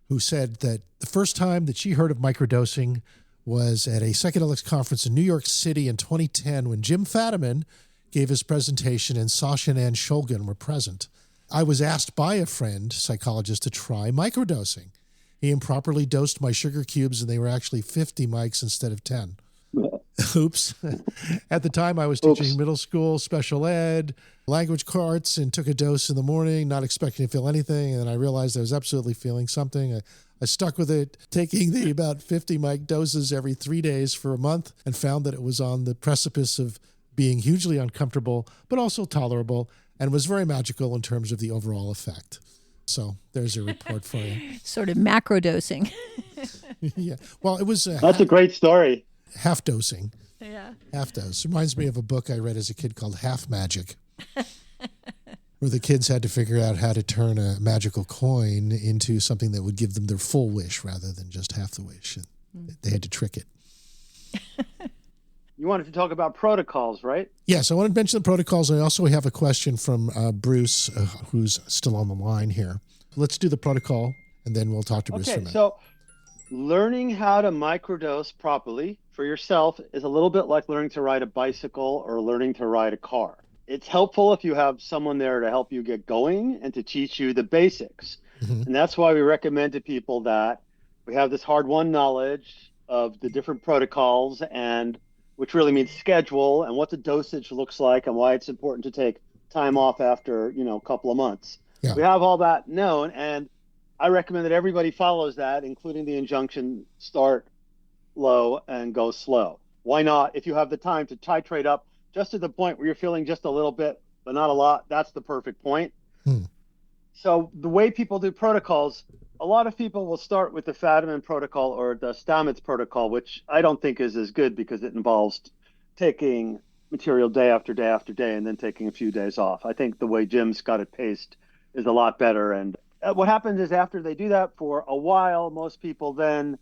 who said that the first time that she heard of microdosing was at a psychedelics conference in New York City in 2010 when Jim Fadiman gave his presentation and Sasha and Ann Shulgin were present. I was asked by a friend, psychologist, to try microdosing. He improperly dosed my sugar cubes, and they were actually 50 mics instead of 10. Oops. At the time, I was teaching middle school, special ed, language carts, and took a dose in the morning, not expecting to feel anything. And then I realized I was absolutely feeling something. I stuck with it, taking the about 50 mic doses every 3 days for a month, and found that it was on the precipice of being hugely uncomfortable, but also tolerable, and was very magical in terms of the overall effect. So there's a report for you. Sort of macro dosing. Yeah. Well, it was... That's a great story. Half dosing. Yeah. Half dose. Reminds me of a book I read as a kid called Half Magic, where the kids had to figure out how to turn a magical coin into something that would give them their full wish rather than just half the wish. And they had to trick it. You wanted to talk about protocols, right? Yes, I want to mention the protocols. I also have a question from Bruce, who's still on the line here. Let's do the protocol, and then we'll talk to Bruce for a minute. So learning how to microdose properly for yourself is a little bit like learning to ride a bicycle or learning to ride a car. It's helpful if you have someone there to help you get going and to teach you the basics. And that's why we recommend to people that we have this hard-won knowledge of the different protocols, and which really means schedule and what the dosage looks like and why it's important to take time off after, a couple of months. Yeah. We have all that known, and I recommend that everybody follows that, including the injunction: start low and go slow. Why not? If you have the time to titrate up just to the point where you're feeling just a little bit, but not a lot, that's the perfect point. So the way people do protocols, a lot of people will start with the Fadiman protocol or the Stamets protocol, which I don't think is as good because it involves taking material day after day after day and then taking a few days off. I think the way Jim's got it paced is a lot better. And what happens is after they do that for a while, most people then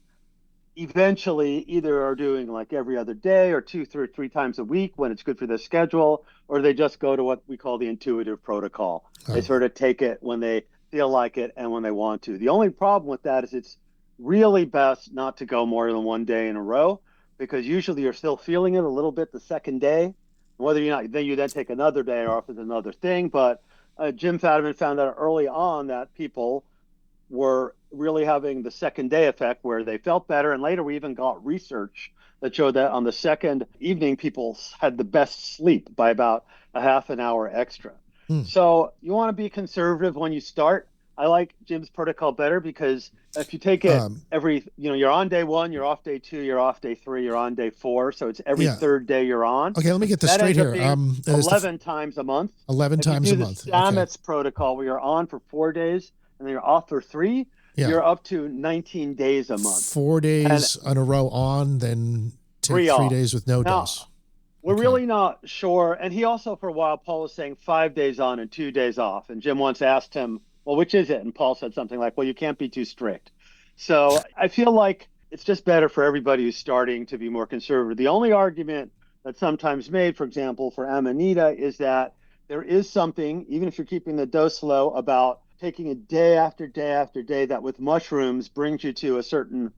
eventually either are doing like every other day or 2 or 3 times a week when it's good for their schedule, or they just go to what we call the intuitive protocol. They sort of take it when they feel like it and when they want to. The only problem with that is it's really best not to go more than 1 day in a row, because usually you're still feeling it a little bit the second day. Whether you're not, then you then take another day off is another thing. But Jim Fadiman found out early on that people were really having the second day effect where they felt better. And later we even got research that showed that on the second evening, people had the best sleep by about a half an hour extra. So you want to be conservative when you start. I like Jim's protocol better because if you take it every, you're on day 1, you're off day 2, you're off day 3, you're on day 4. So it's every third day you're on. Okay, let me get this straight here. 11 times a month. 11 times a month. The Stamets protocol where you're on for 4 days and then you're off for 3. You're up to 19 days a month. 4 days in a row on, then take 3 days with no dose. We're really not sure. And he also, for a while, Paul was saying 5 days on and 2 days off. And Jim once asked him, well, which is it? And Paul said something like, well, you can't be too strict. So I feel like it's just better for everybody who's starting to be more conservative. The only argument that's sometimes made, for example, for Amanita, is that there is something, even if you're keeping the dose low, about taking a day after day after day that with mushrooms brings you to a certain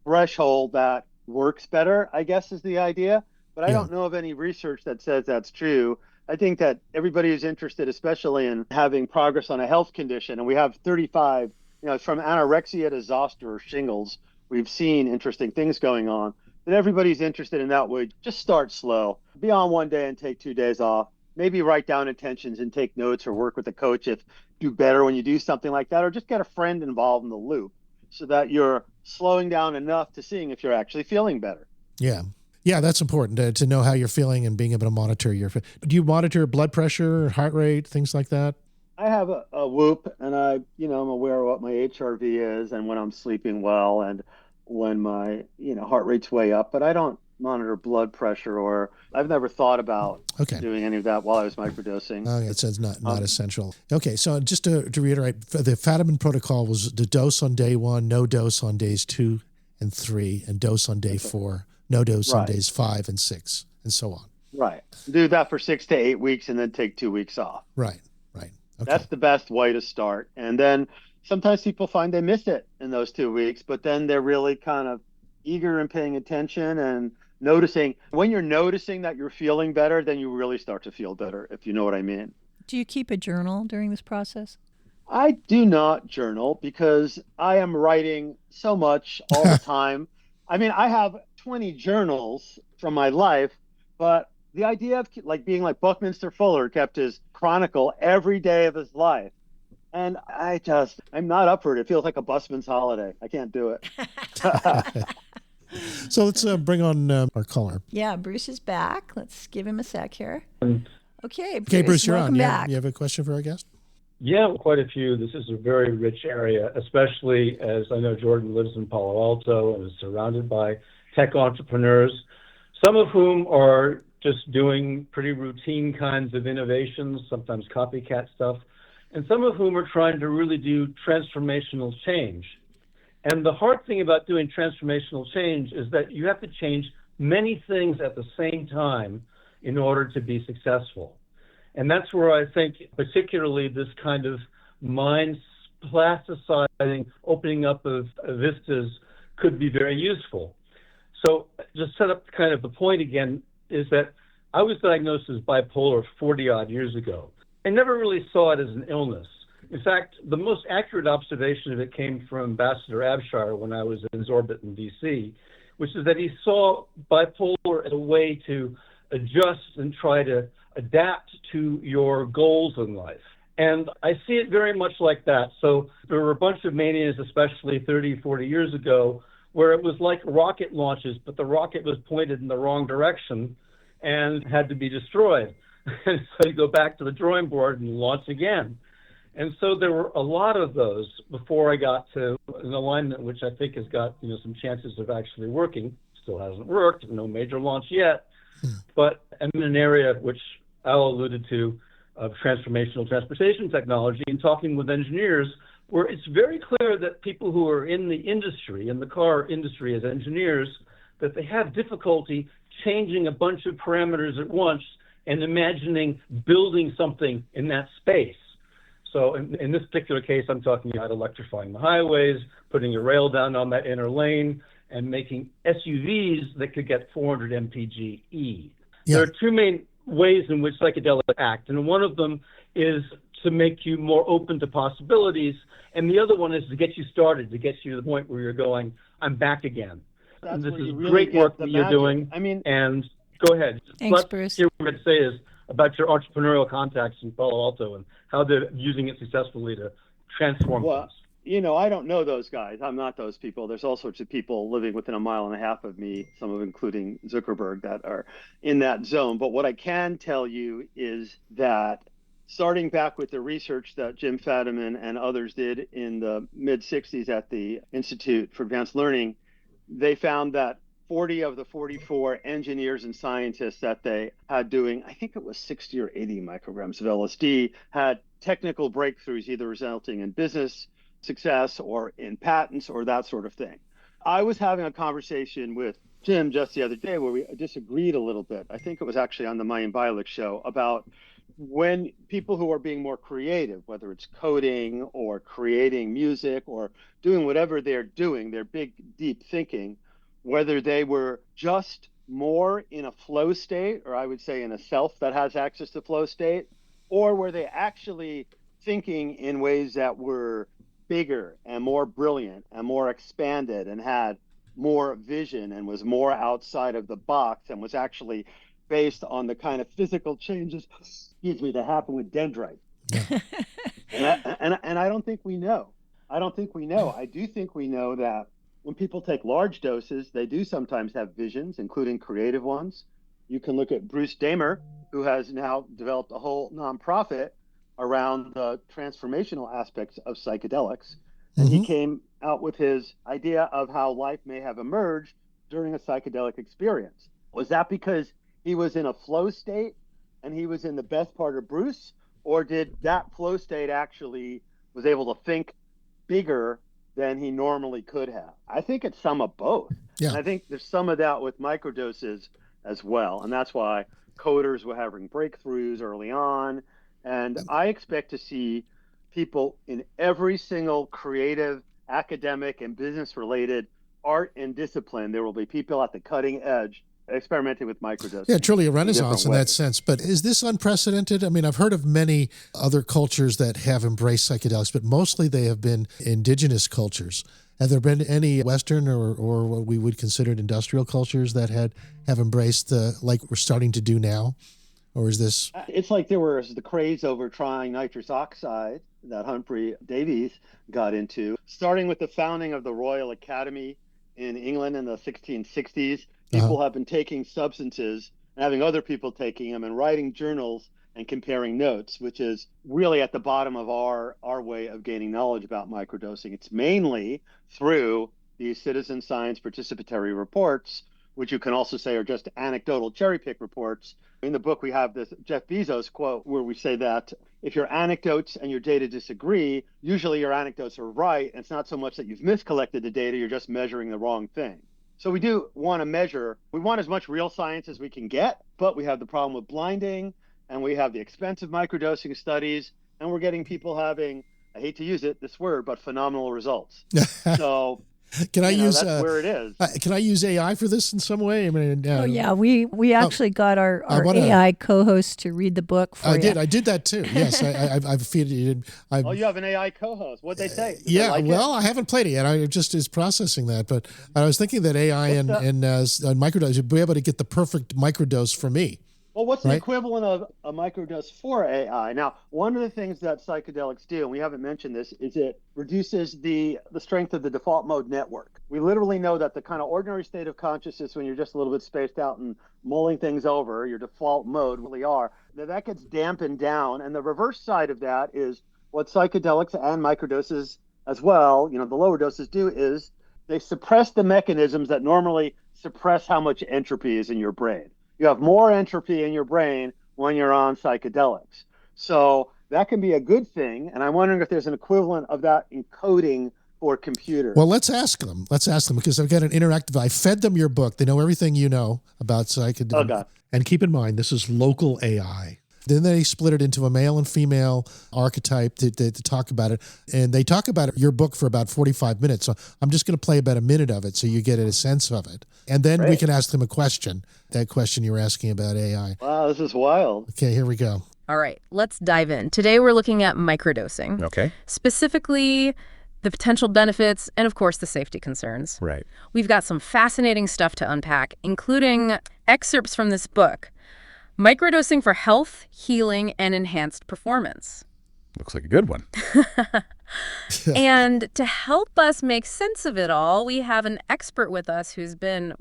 threshold that works better, I guess is the idea. But I don't know of any research that says that's true. I think that everybody who's interested, especially in having progress on a health condition, and we have 35, from anorexia to zoster or shingles, we've seen interesting things going on, that everybody's interested in that would just start slow, be on 1 day and take 2 days off, maybe write down intentions and take notes or work with a coach if do better when you do something like that, or just get a friend involved in the loop so that you're slowing down enough to seeing if you're actually feeling better. Yeah, that's important to know how you're feeling and being able to monitor your. Do you monitor blood pressure, heart rate, things like that? I have a Whoop, and I'm aware of what my HRV is and when I'm sleeping well and when my heart rate's way up. But I don't monitor blood pressure, or I've never thought about doing any of that while I was microdosing. Okay, it says not essential. Okay, so just to reiterate, the Fadiman protocol was the dose on day 1, no dose on days 2 and 3, and dose on day 4. No dose on days 5 and 6, and so on. Right. Do that for 6 to 8 weeks and then take 2 weeks off. Right. Okay. That's the best way to start. And then sometimes people find they miss it in those 2 weeks, but then they're really kind of eager and paying attention and noticing. When you're noticing that you're feeling better, then you really start to feel better, if you know what I mean. Do you keep a journal during this process? I do not journal because I am writing so much all the time. I mean, I have 20 journals from my life, but the idea of like being like Buckminster Fuller kept his chronicle every day of his life. And I'm not up for it. It feels like a busman's holiday. I can't do it. So let's bring on our caller. Yeah, Bruce is back. Let's give him a sec here. Okay, Bruce, you're on. Back. You have a question for our guest? Yeah, quite a few. This is a very rich area, especially as I know Jordan lives in Palo Alto and is surrounded by tech entrepreneurs, some of whom are just doing pretty routine kinds of innovations, sometimes copycat stuff, and some of whom are trying to really do transformational change. And the hard thing about doing transformational change is that you have to change many things at the same time in order to be successful. And that's where I think particularly this kind of mind plasticizing, opening up of vistas could be very useful. So just set up kind of the point again is that I was diagnosed as bipolar 40 odd years ago. I never really saw it as an illness. In fact, the most accurate observation of it came from Ambassador Abshire when I was in his orbit in DC, which is that he saw bipolar as a way to adjust and try to adapt to your goals in life. And I see it very much like that. So there were a bunch of manias, especially 30, 40 years ago, where it was like rocket launches, but the rocket was pointed in the wrong direction and had to be destroyed. And so you go back to the drawing board and launch again. And so there were a lot of those before I got to an alignment which I think has got some chances of actually working. Still hasn't worked, no major launch yet. But I'm in an area which Al alluded to of transformational transportation technology and talking with engineers where it's very clear that people who are in the industry, in the car industry as engineers, that they have difficulty changing a bunch of parameters at once and imagining building something in that space. So in this particular case, I'm talking about electrifying the highways, putting a rail down on that inner lane, and making SUVs that could get 400 mpg E. Yeah. There are two main ways in which psychedelics act, and one of them is to make you more open to possibilities, and the other one is to get you started, to get you to the point where you're going, I'm back again. That's this is really great work that you're magic. doing. I mean, and go ahead. Thanks, Let's Bruce. hear what I'd say is about your entrepreneurial contacts in Palo Alto and how they're using it successfully to transform things. I don't know those guys. I'm not those people. There's all sorts of people living within a mile and a half of me, some of them including Zuckerberg, that are in that zone. But what I can tell you is that starting back with the research that Jim Fadiman and others did in the mid-'60s at the Institute for Advanced Learning, they found that 40 of the 44 engineers and scientists that they had doing, I think it was 60 or 80 micrograms of LSD, had technical breakthroughs, either resulting in business success or in patents or that sort of thing. I was having a conversation with Jim just the other day where we disagreed a little bit. I think it was actually on the Mayan Bialik show about when people who are being more creative, whether it's coding or creating music or doing whatever they're doing, their big, deep thinking, whether they were just more in a flow state, or I would say in a self that has access to flow state, or were they actually thinking in ways that were bigger and more brilliant and more expanded and had more vision and was more outside of the box and was actually based on the kind of physical changes, that happen with dendrites. and I don't think we know. I do think we know that when people take large doses, they do sometimes have visions, including creative ones. You can look at Bruce Damer, who has now developed a whole nonprofit around the transformational aspects of psychedelics. And he came out with his idea of how life may have emerged during a psychedelic experience. Was that because he was in a flow state and he was in the best part of Bruce? Or did that flow state actually was able to think bigger than he normally could have? I think it's some of both. Yeah. And I think there's some of that with microdoses as well. And that's why coders were having breakthroughs early on. And I expect to see people in every single creative, academic, and business-related art and discipline. There will be people at the cutting edge experimenting with microdosing. Yeah, truly a in renaissance different in that ways. sense. But is this unprecedented? I mean, I've heard of many other cultures that have embraced psychedelics, but mostly they have been indigenous cultures. Have there been any Western or what we would consider industrial cultures that have embraced like we're starting to do now? Or is this? It's like there was the craze over trying nitrous oxide that Humphrey Davies got into, starting with the founding of the Royal Academy in England in the 1660s. People have been taking substances and having other people taking them and writing journals and comparing notes, which is really at the bottom of our way of gaining knowledge about microdosing. It's mainly through these citizen science participatory reports, which you can also say are just anecdotal cherry pick reports. In the book, we have this Jeff Bezos quote where we say that if your anecdotes and your data disagree, usually your anecdotes are right. And it's not so much that you've miscollected the data, you're just measuring the wrong thing. So we do want to measure, we want as much real science as we can get, but we have the problem with blinding, and we have the expensive microdosing studies, and we're getting people having, I hate to use it, this word, but phenomenal results. So Can I use that's where it is. Can I use AI for this in some way? I mean, Oh yeah, we actually got our AI co-host to read the book for you. I did that too. Yes, I've feeded. Oh, you have an AI co-host. What'd they say? Did Yeah, they like well, I haven't played it yet. I just is processing that, but I was thinking that AI and microdose would be able to get the perfect microdose for me. Well, what's the equivalent of a microdose for AI? Now, one of the things that psychedelics do, and we haven't mentioned this, is it reduces the strength of the default mode network. We literally know that the kind of ordinary state of consciousness, when you're just a little bit spaced out and mulling things over, your default mode really are, that gets dampened down. And the reverse side of that is what psychedelics and microdoses as well, the lower doses do is they suppress the mechanisms that normally suppress how much entropy is in your brain. You have more entropy in your brain when you're on psychedelics. So that can be a good thing. And I'm wondering if there's an equivalent of that in coding for computers. Well, let's ask them because I've got an interactive. I fed them your book. They know everything you know about psychedelics. Okay. And keep in mind, this is local AI. Then they split it into a male and female archetype to talk about it. And they talk about your book for about 45 minutes. So I'm just going to play about a minute of it so you get a sense of it. And then we can ask them a question, that question you were asking about AI. Wow, this is wild. Okay, here we go. All right, let's dive in. Today we're looking at microdosing. Okay. Specifically, the potential benefits and, of course, the safety concerns. Right. We've got some fascinating stuff to unpack, including excerpts from this book. Microdosing for health, healing, and enhanced performance. Looks like a good one. And to help us make sense of it all, we have an expert with us who's been,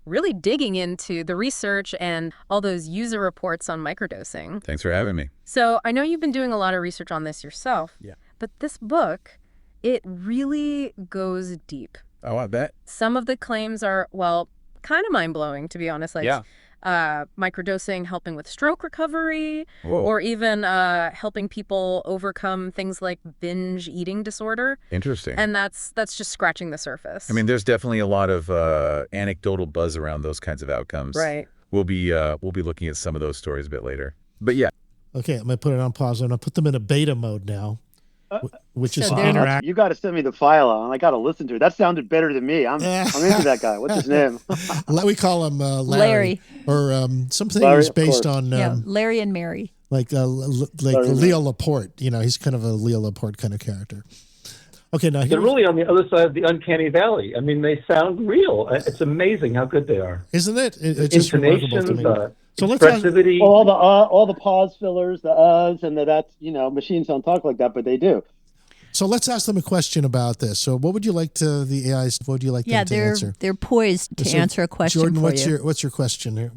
really digging into the research and all those user reports on microdosing. Thanks for having me. So I know you've been doing a lot of research on this yourself. Yeah. But this book, it really goes deep. Oh, I bet. Some of the claims are, kind of mind-blowing, to be honest. Microdosing helping with stroke recovery. Whoa. Or even helping people overcome things like binge eating disorder. Interesting. And that's just scratching the surface. I mean, there's definitely a lot of anecdotal buzz around those kinds of outcomes. Right. We'll be looking at some of those stories a bit later. But yeah. Okay, I'm going to put it on pause. I'm going to put them in a beta mode now. Which is interactive. You got to send me the file and I got to listen to it. That sounded better than me. I'm into that guy. What's his name? We call him Larry. Or something Larry, is based on Larry and Mary. Like Leo Laporte. He's kind of a Leo Laporte kind of character. Okay, now they're really on the other side of the uncanny valley. I mean, they sound real. It's amazing how good they are. Isn't it? It's just remarkable to me. So expressivity. All the pause fillers, the uhs, and that's machines don't talk like that, but they do. So let's ask them a question about this. So what would you like the AIs? What would you like them to answer? They're poised to answer a question. Jordan, for you. What's your question here?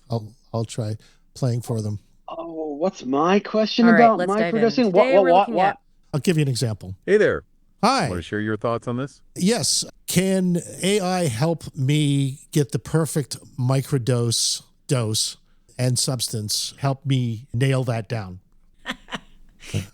I'll try playing for them. Oh, what's my question All about right, let's dive in. microdosing? Today we're looking What? at- I'll give you an example. Hey there. Hi. Want to share your thoughts on this? Yes. Can AI help me get the perfect microdose dose and substance? Help me nail that down.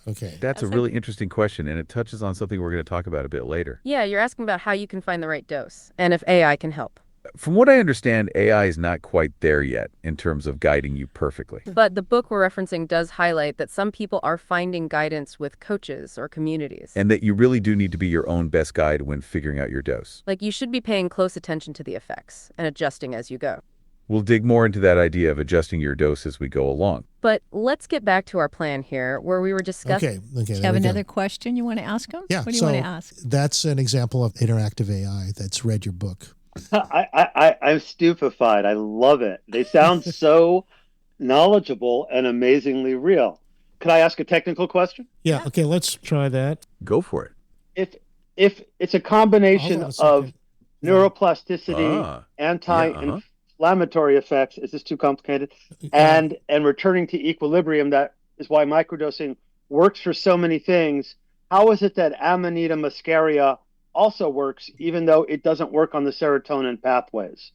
Okay. That's a really interesting question, and it touches on something we're going to talk about a bit later. Yeah, you're asking about how you can find the right dose and if AI can help. From what I understand, AI is not quite there yet in terms of guiding you perfectly. But the book we're referencing does highlight that some people are finding guidance with coaches or communities. And that you really do need to be your own best guide when figuring out your dose. Like, you should be paying close attention to the effects and adjusting as you go. We'll dig more into that idea of adjusting your dose as we go along. But let's get back to our plan here, where we were discussing... Okay. Do you have another question you want to ask him? Yeah. What do you want to ask? That's an example of interactive AI that's read your book. I'm stupefied. I love it. They sound so knowledgeable and amazingly real. Could I ask a technical question? Yeah. Okay. Let's try that. Go for it. If it's a combination of neuroplasticity, anti-inflammatory effects, is this too complicated? And returning to equilibrium, that is why microdosing works for so many things. How is it that Amanita muscaria also works, even though it doesn't work on the serotonin pathways?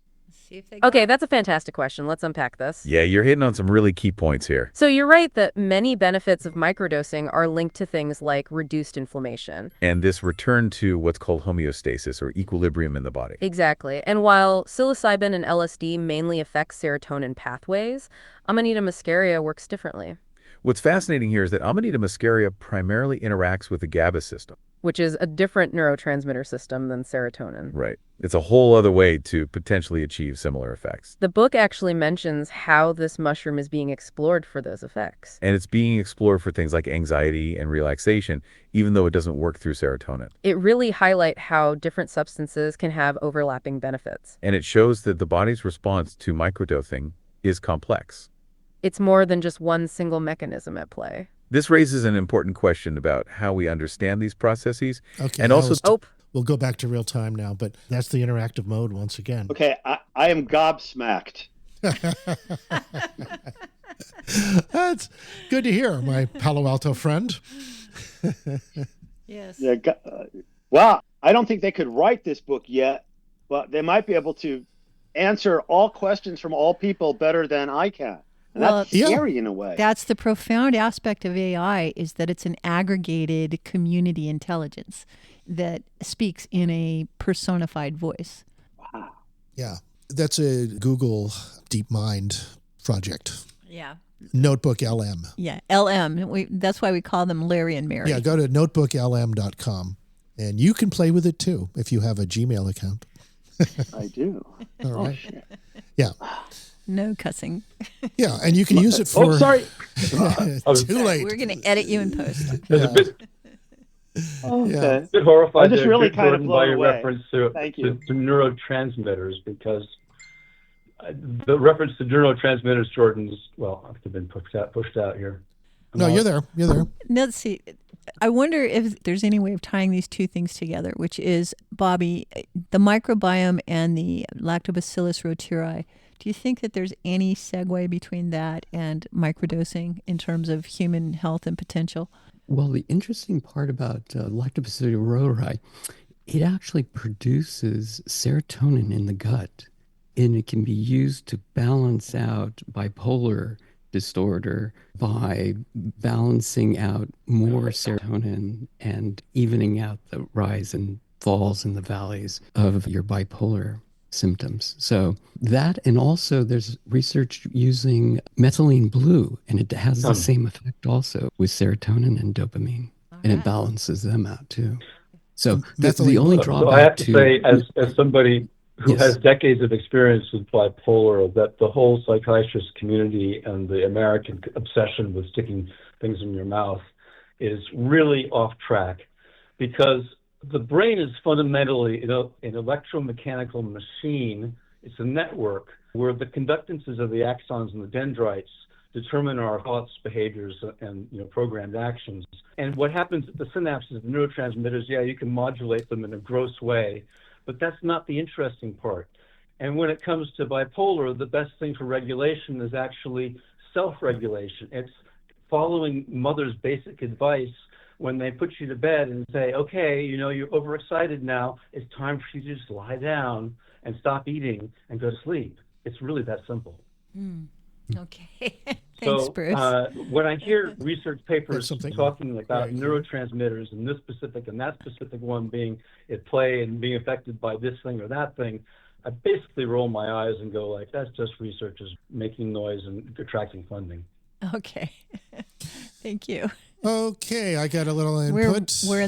Okay, that's a fantastic question. Let's unpack this. Yeah, you're hitting on some really key points here. So you're right that many benefits of microdosing are linked to things like reduced inflammation. And this return to what's called homeostasis, or equilibrium in the body. Exactly. And while psilocybin and LSD mainly affect serotonin pathways, Amanita muscaria works differently. What's fascinating here is that Amanita muscaria primarily interacts with the GABA system. Which is a different neurotransmitter system than serotonin. Right. It's a whole other way to potentially achieve similar effects. The book actually mentions how this mushroom is being explored for those effects. And it's being explored for things like anxiety and relaxation, even though it doesn't work through serotonin. It really highlights how different substances can have overlapping benefits. And it shows that the body's response to microdosing is complex. It's more than just one single mechanism at play. This raises an important question about how we understand these processes. Okay. And also, we'll go back to real time now, but that's the interactive mode once again. Okay, I am gobsmacked. That's good to hear, my Palo Alto friend. Yes. Yeah, well, I don't think they could write this book yet, but they might be able to answer all questions from all people better than I can. And that's scary in a way. That's the profound aspect of AI, is that it's an aggregated community intelligence that speaks in a personified voice. Wow. Yeah. That's a Google DeepMind project. Yeah. Notebook LM. Yeah, LM. That's why we call them Larry and Mary. Yeah, go to notebooklm.com and you can play with it too if you have a Gmail account. I do. All right. Oh, shit. Yeah. No cussing. Yeah, and you can use it for... Oh, sorry. Too late. We're going to edit you in post. There's a bit, Okay. a bit horrified I'm just there, really kind of Jordan, by blown your away. reference to neurotransmitters, because the reference to neurotransmitters, Jordan, is, well, I've been pushed out here. No, you're there. You're there. Now, let's see. I wonder if there's any way of tying these two things together, which is, Bobby, the microbiome and the Lactobacillus roturi. Do you think that there's any segue between that and microdosing in terms of human health and potential? Well, the interesting part about Lactobacillus roturi, it actually produces serotonin in the gut, and it can be used to balance out bipolar disorder by balancing out more serotonin and evening out the rise and falls and the valleys of your bipolar symptoms. So that, and also there's research using methylene blue, and it has the same effect also with serotonin and dopamine, and it balances them out too. So the only drawback so I have to say, as somebody who Yes. has decades of experience with bipolar, that the whole psychiatrist community and the American obsession with sticking things in your mouth is really off track, because the brain is fundamentally an electromechanical machine. It's a network where the conductances of the axons and the dendrites determine our thoughts, behaviors, and programmed actions. And what happens at the synapses of the neurotransmitters, you can modulate them in a gross way, but that's not the interesting part. And when it comes to bipolar, the best thing for regulation is actually self-regulation. It's following mother's basic advice when they put you to bed and say, okay, you're overexcited now, it's time for you to just lie down and stop eating and go to sleep. It's really that simple. Okay. Thanks, Bruce. When I hear research papers talking about neurotransmitters and this specific and that specific one being at play and being affected by this thing or that thing, I basically roll my eyes and go like, that's just researchers making noise and attracting funding. Okay. Thank you. Okay, I got a little input. We're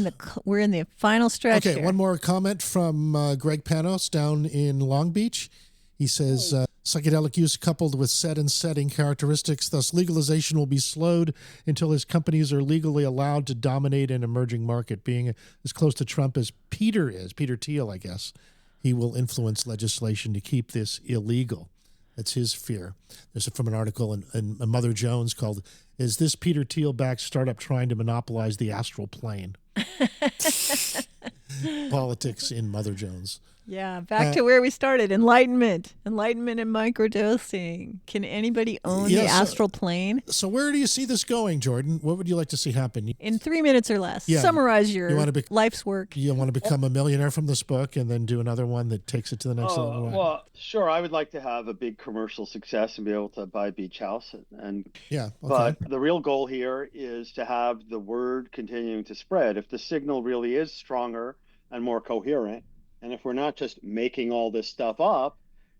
in the final stretch. Okay, here. one more comment from Greg Panos down in Long Beach. He says, psychedelic use coupled with set and setting characteristics, thus legalization will be slowed until his companies are legally allowed to dominate an emerging market. Being as close to Trump as Peter is, Peter Thiel, I guess, he will influence legislation to keep this illegal. That's his fear. This is from an article in Mother Jones called, "Is this Peter Thiel-backed startup trying to monopolize the astral plane?" Politics in Mother Jones. Yeah, back to where we started. Enlightenment and microdosing. Can anybody own the astral plane? So where do you see this going, Jordan? What would you like to see happen? In 3 minutes or less. Yeah. Summarize your life's work. You want to become a millionaire from this book and then do another one that takes it to the next level? Well, sure. I would like to have a big commercial success and be able to buy a beach house. But the real goal here is to have the word continuing to spread. If the signal really is stronger and more coherent, and if we're not just making all this stuff up,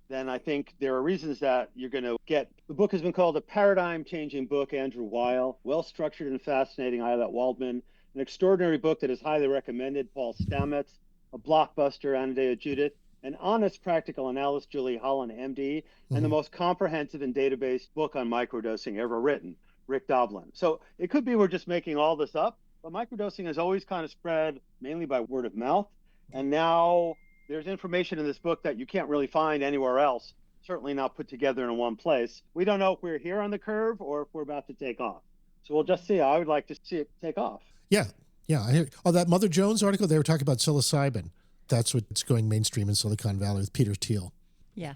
then I think there are reasons that you're going to get. The book has been called a paradigm-changing book, Andrew Weil, well-structured and fascinating, Islet Waldman, an extraordinary book that is highly recommended, Paul Stamets, a blockbuster, Anadea Judith, an honest practical analysis, Julie Holland, MD, and the most comprehensive and database book on microdosing ever written, Rick Doblin. So it could be we're just making all this up, but microdosing has always kind of spread mainly by word of mouth. And now there's information in this book that you can't really find anywhere else, certainly not put together in one place. We don't know if we're here on the curve or if we're about to take off. So we'll just see. I would like to see it take off. Yeah. I hear. Oh, that Mother Jones article, they were talking about psilocybin. That's what's going mainstream in Silicon Valley with Peter Thiel. Yeah.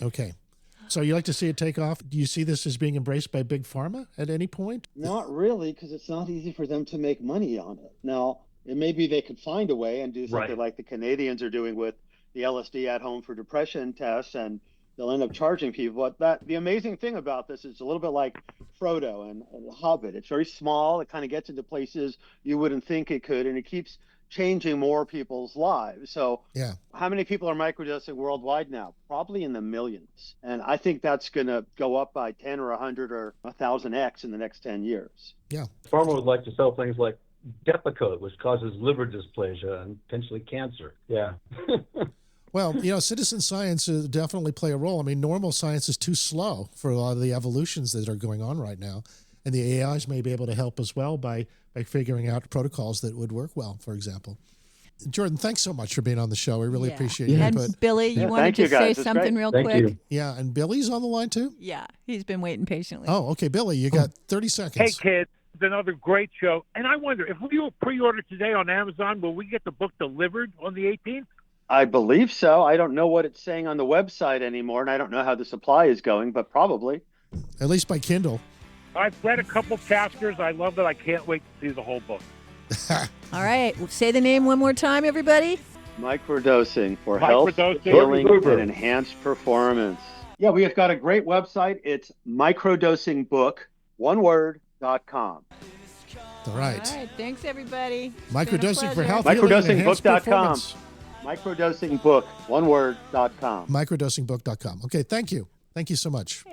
Okay. So you like to see it take off? Do you see this as being embraced by Big Pharma at any point? Not really, because it's not easy for them to make money on it. Now, maybe they could find a way and do something like the Canadians are doing with the LSD at home for depression tests, and they'll end up charging people. But the amazing thing about this is it's a little bit like Frodo and The Hobbit. It's very small. It kind of gets into places you wouldn't think it could, and it keeps changing more people's lives. So how many people are microdosing worldwide now? Probably in the millions. And I think that's going to go up by 10 or 100 or 1,000x in the next 10 years. Yeah. Pharma would like to sell things like Depakote, which causes liver dysplasia and potentially cancer. Yeah. Well, citizen science definitely play a role. I mean, normal science is too slow for a lot of the evolutions that are going on right now. And the AIs may be able to help as well by figuring out protocols that would work well, for example. Jordan, thanks so much for being on the show. We really appreciate your input. And Billy, you wanted to say something real quick? You. Yeah, and Billy's on the line too? Yeah, he's been waiting patiently. Oh, okay. Billy, you got 30 seconds. Hey, kids. It's another great show. And I wonder, if we pre-order today on Amazon, will we get the book delivered on the 18th? I believe so. I don't know what it's saying on the website anymore, and I don't know how the supply is going, but probably. At least by Kindle. I've read a couple chapters. I love it. I can't wait to see the whole book. All right. Say the name one more time, everybody. Microdosing for health, healing, and enhanced performance. Yeah, we have got a great website. It's microdosingbook, one word, .com. All right. Thanks, everybody. Microdosing for health. Microdosingbook.com. Microdosingbook, one word, .com. Microdosingbook.com. Okay, thank you. Thank you so much.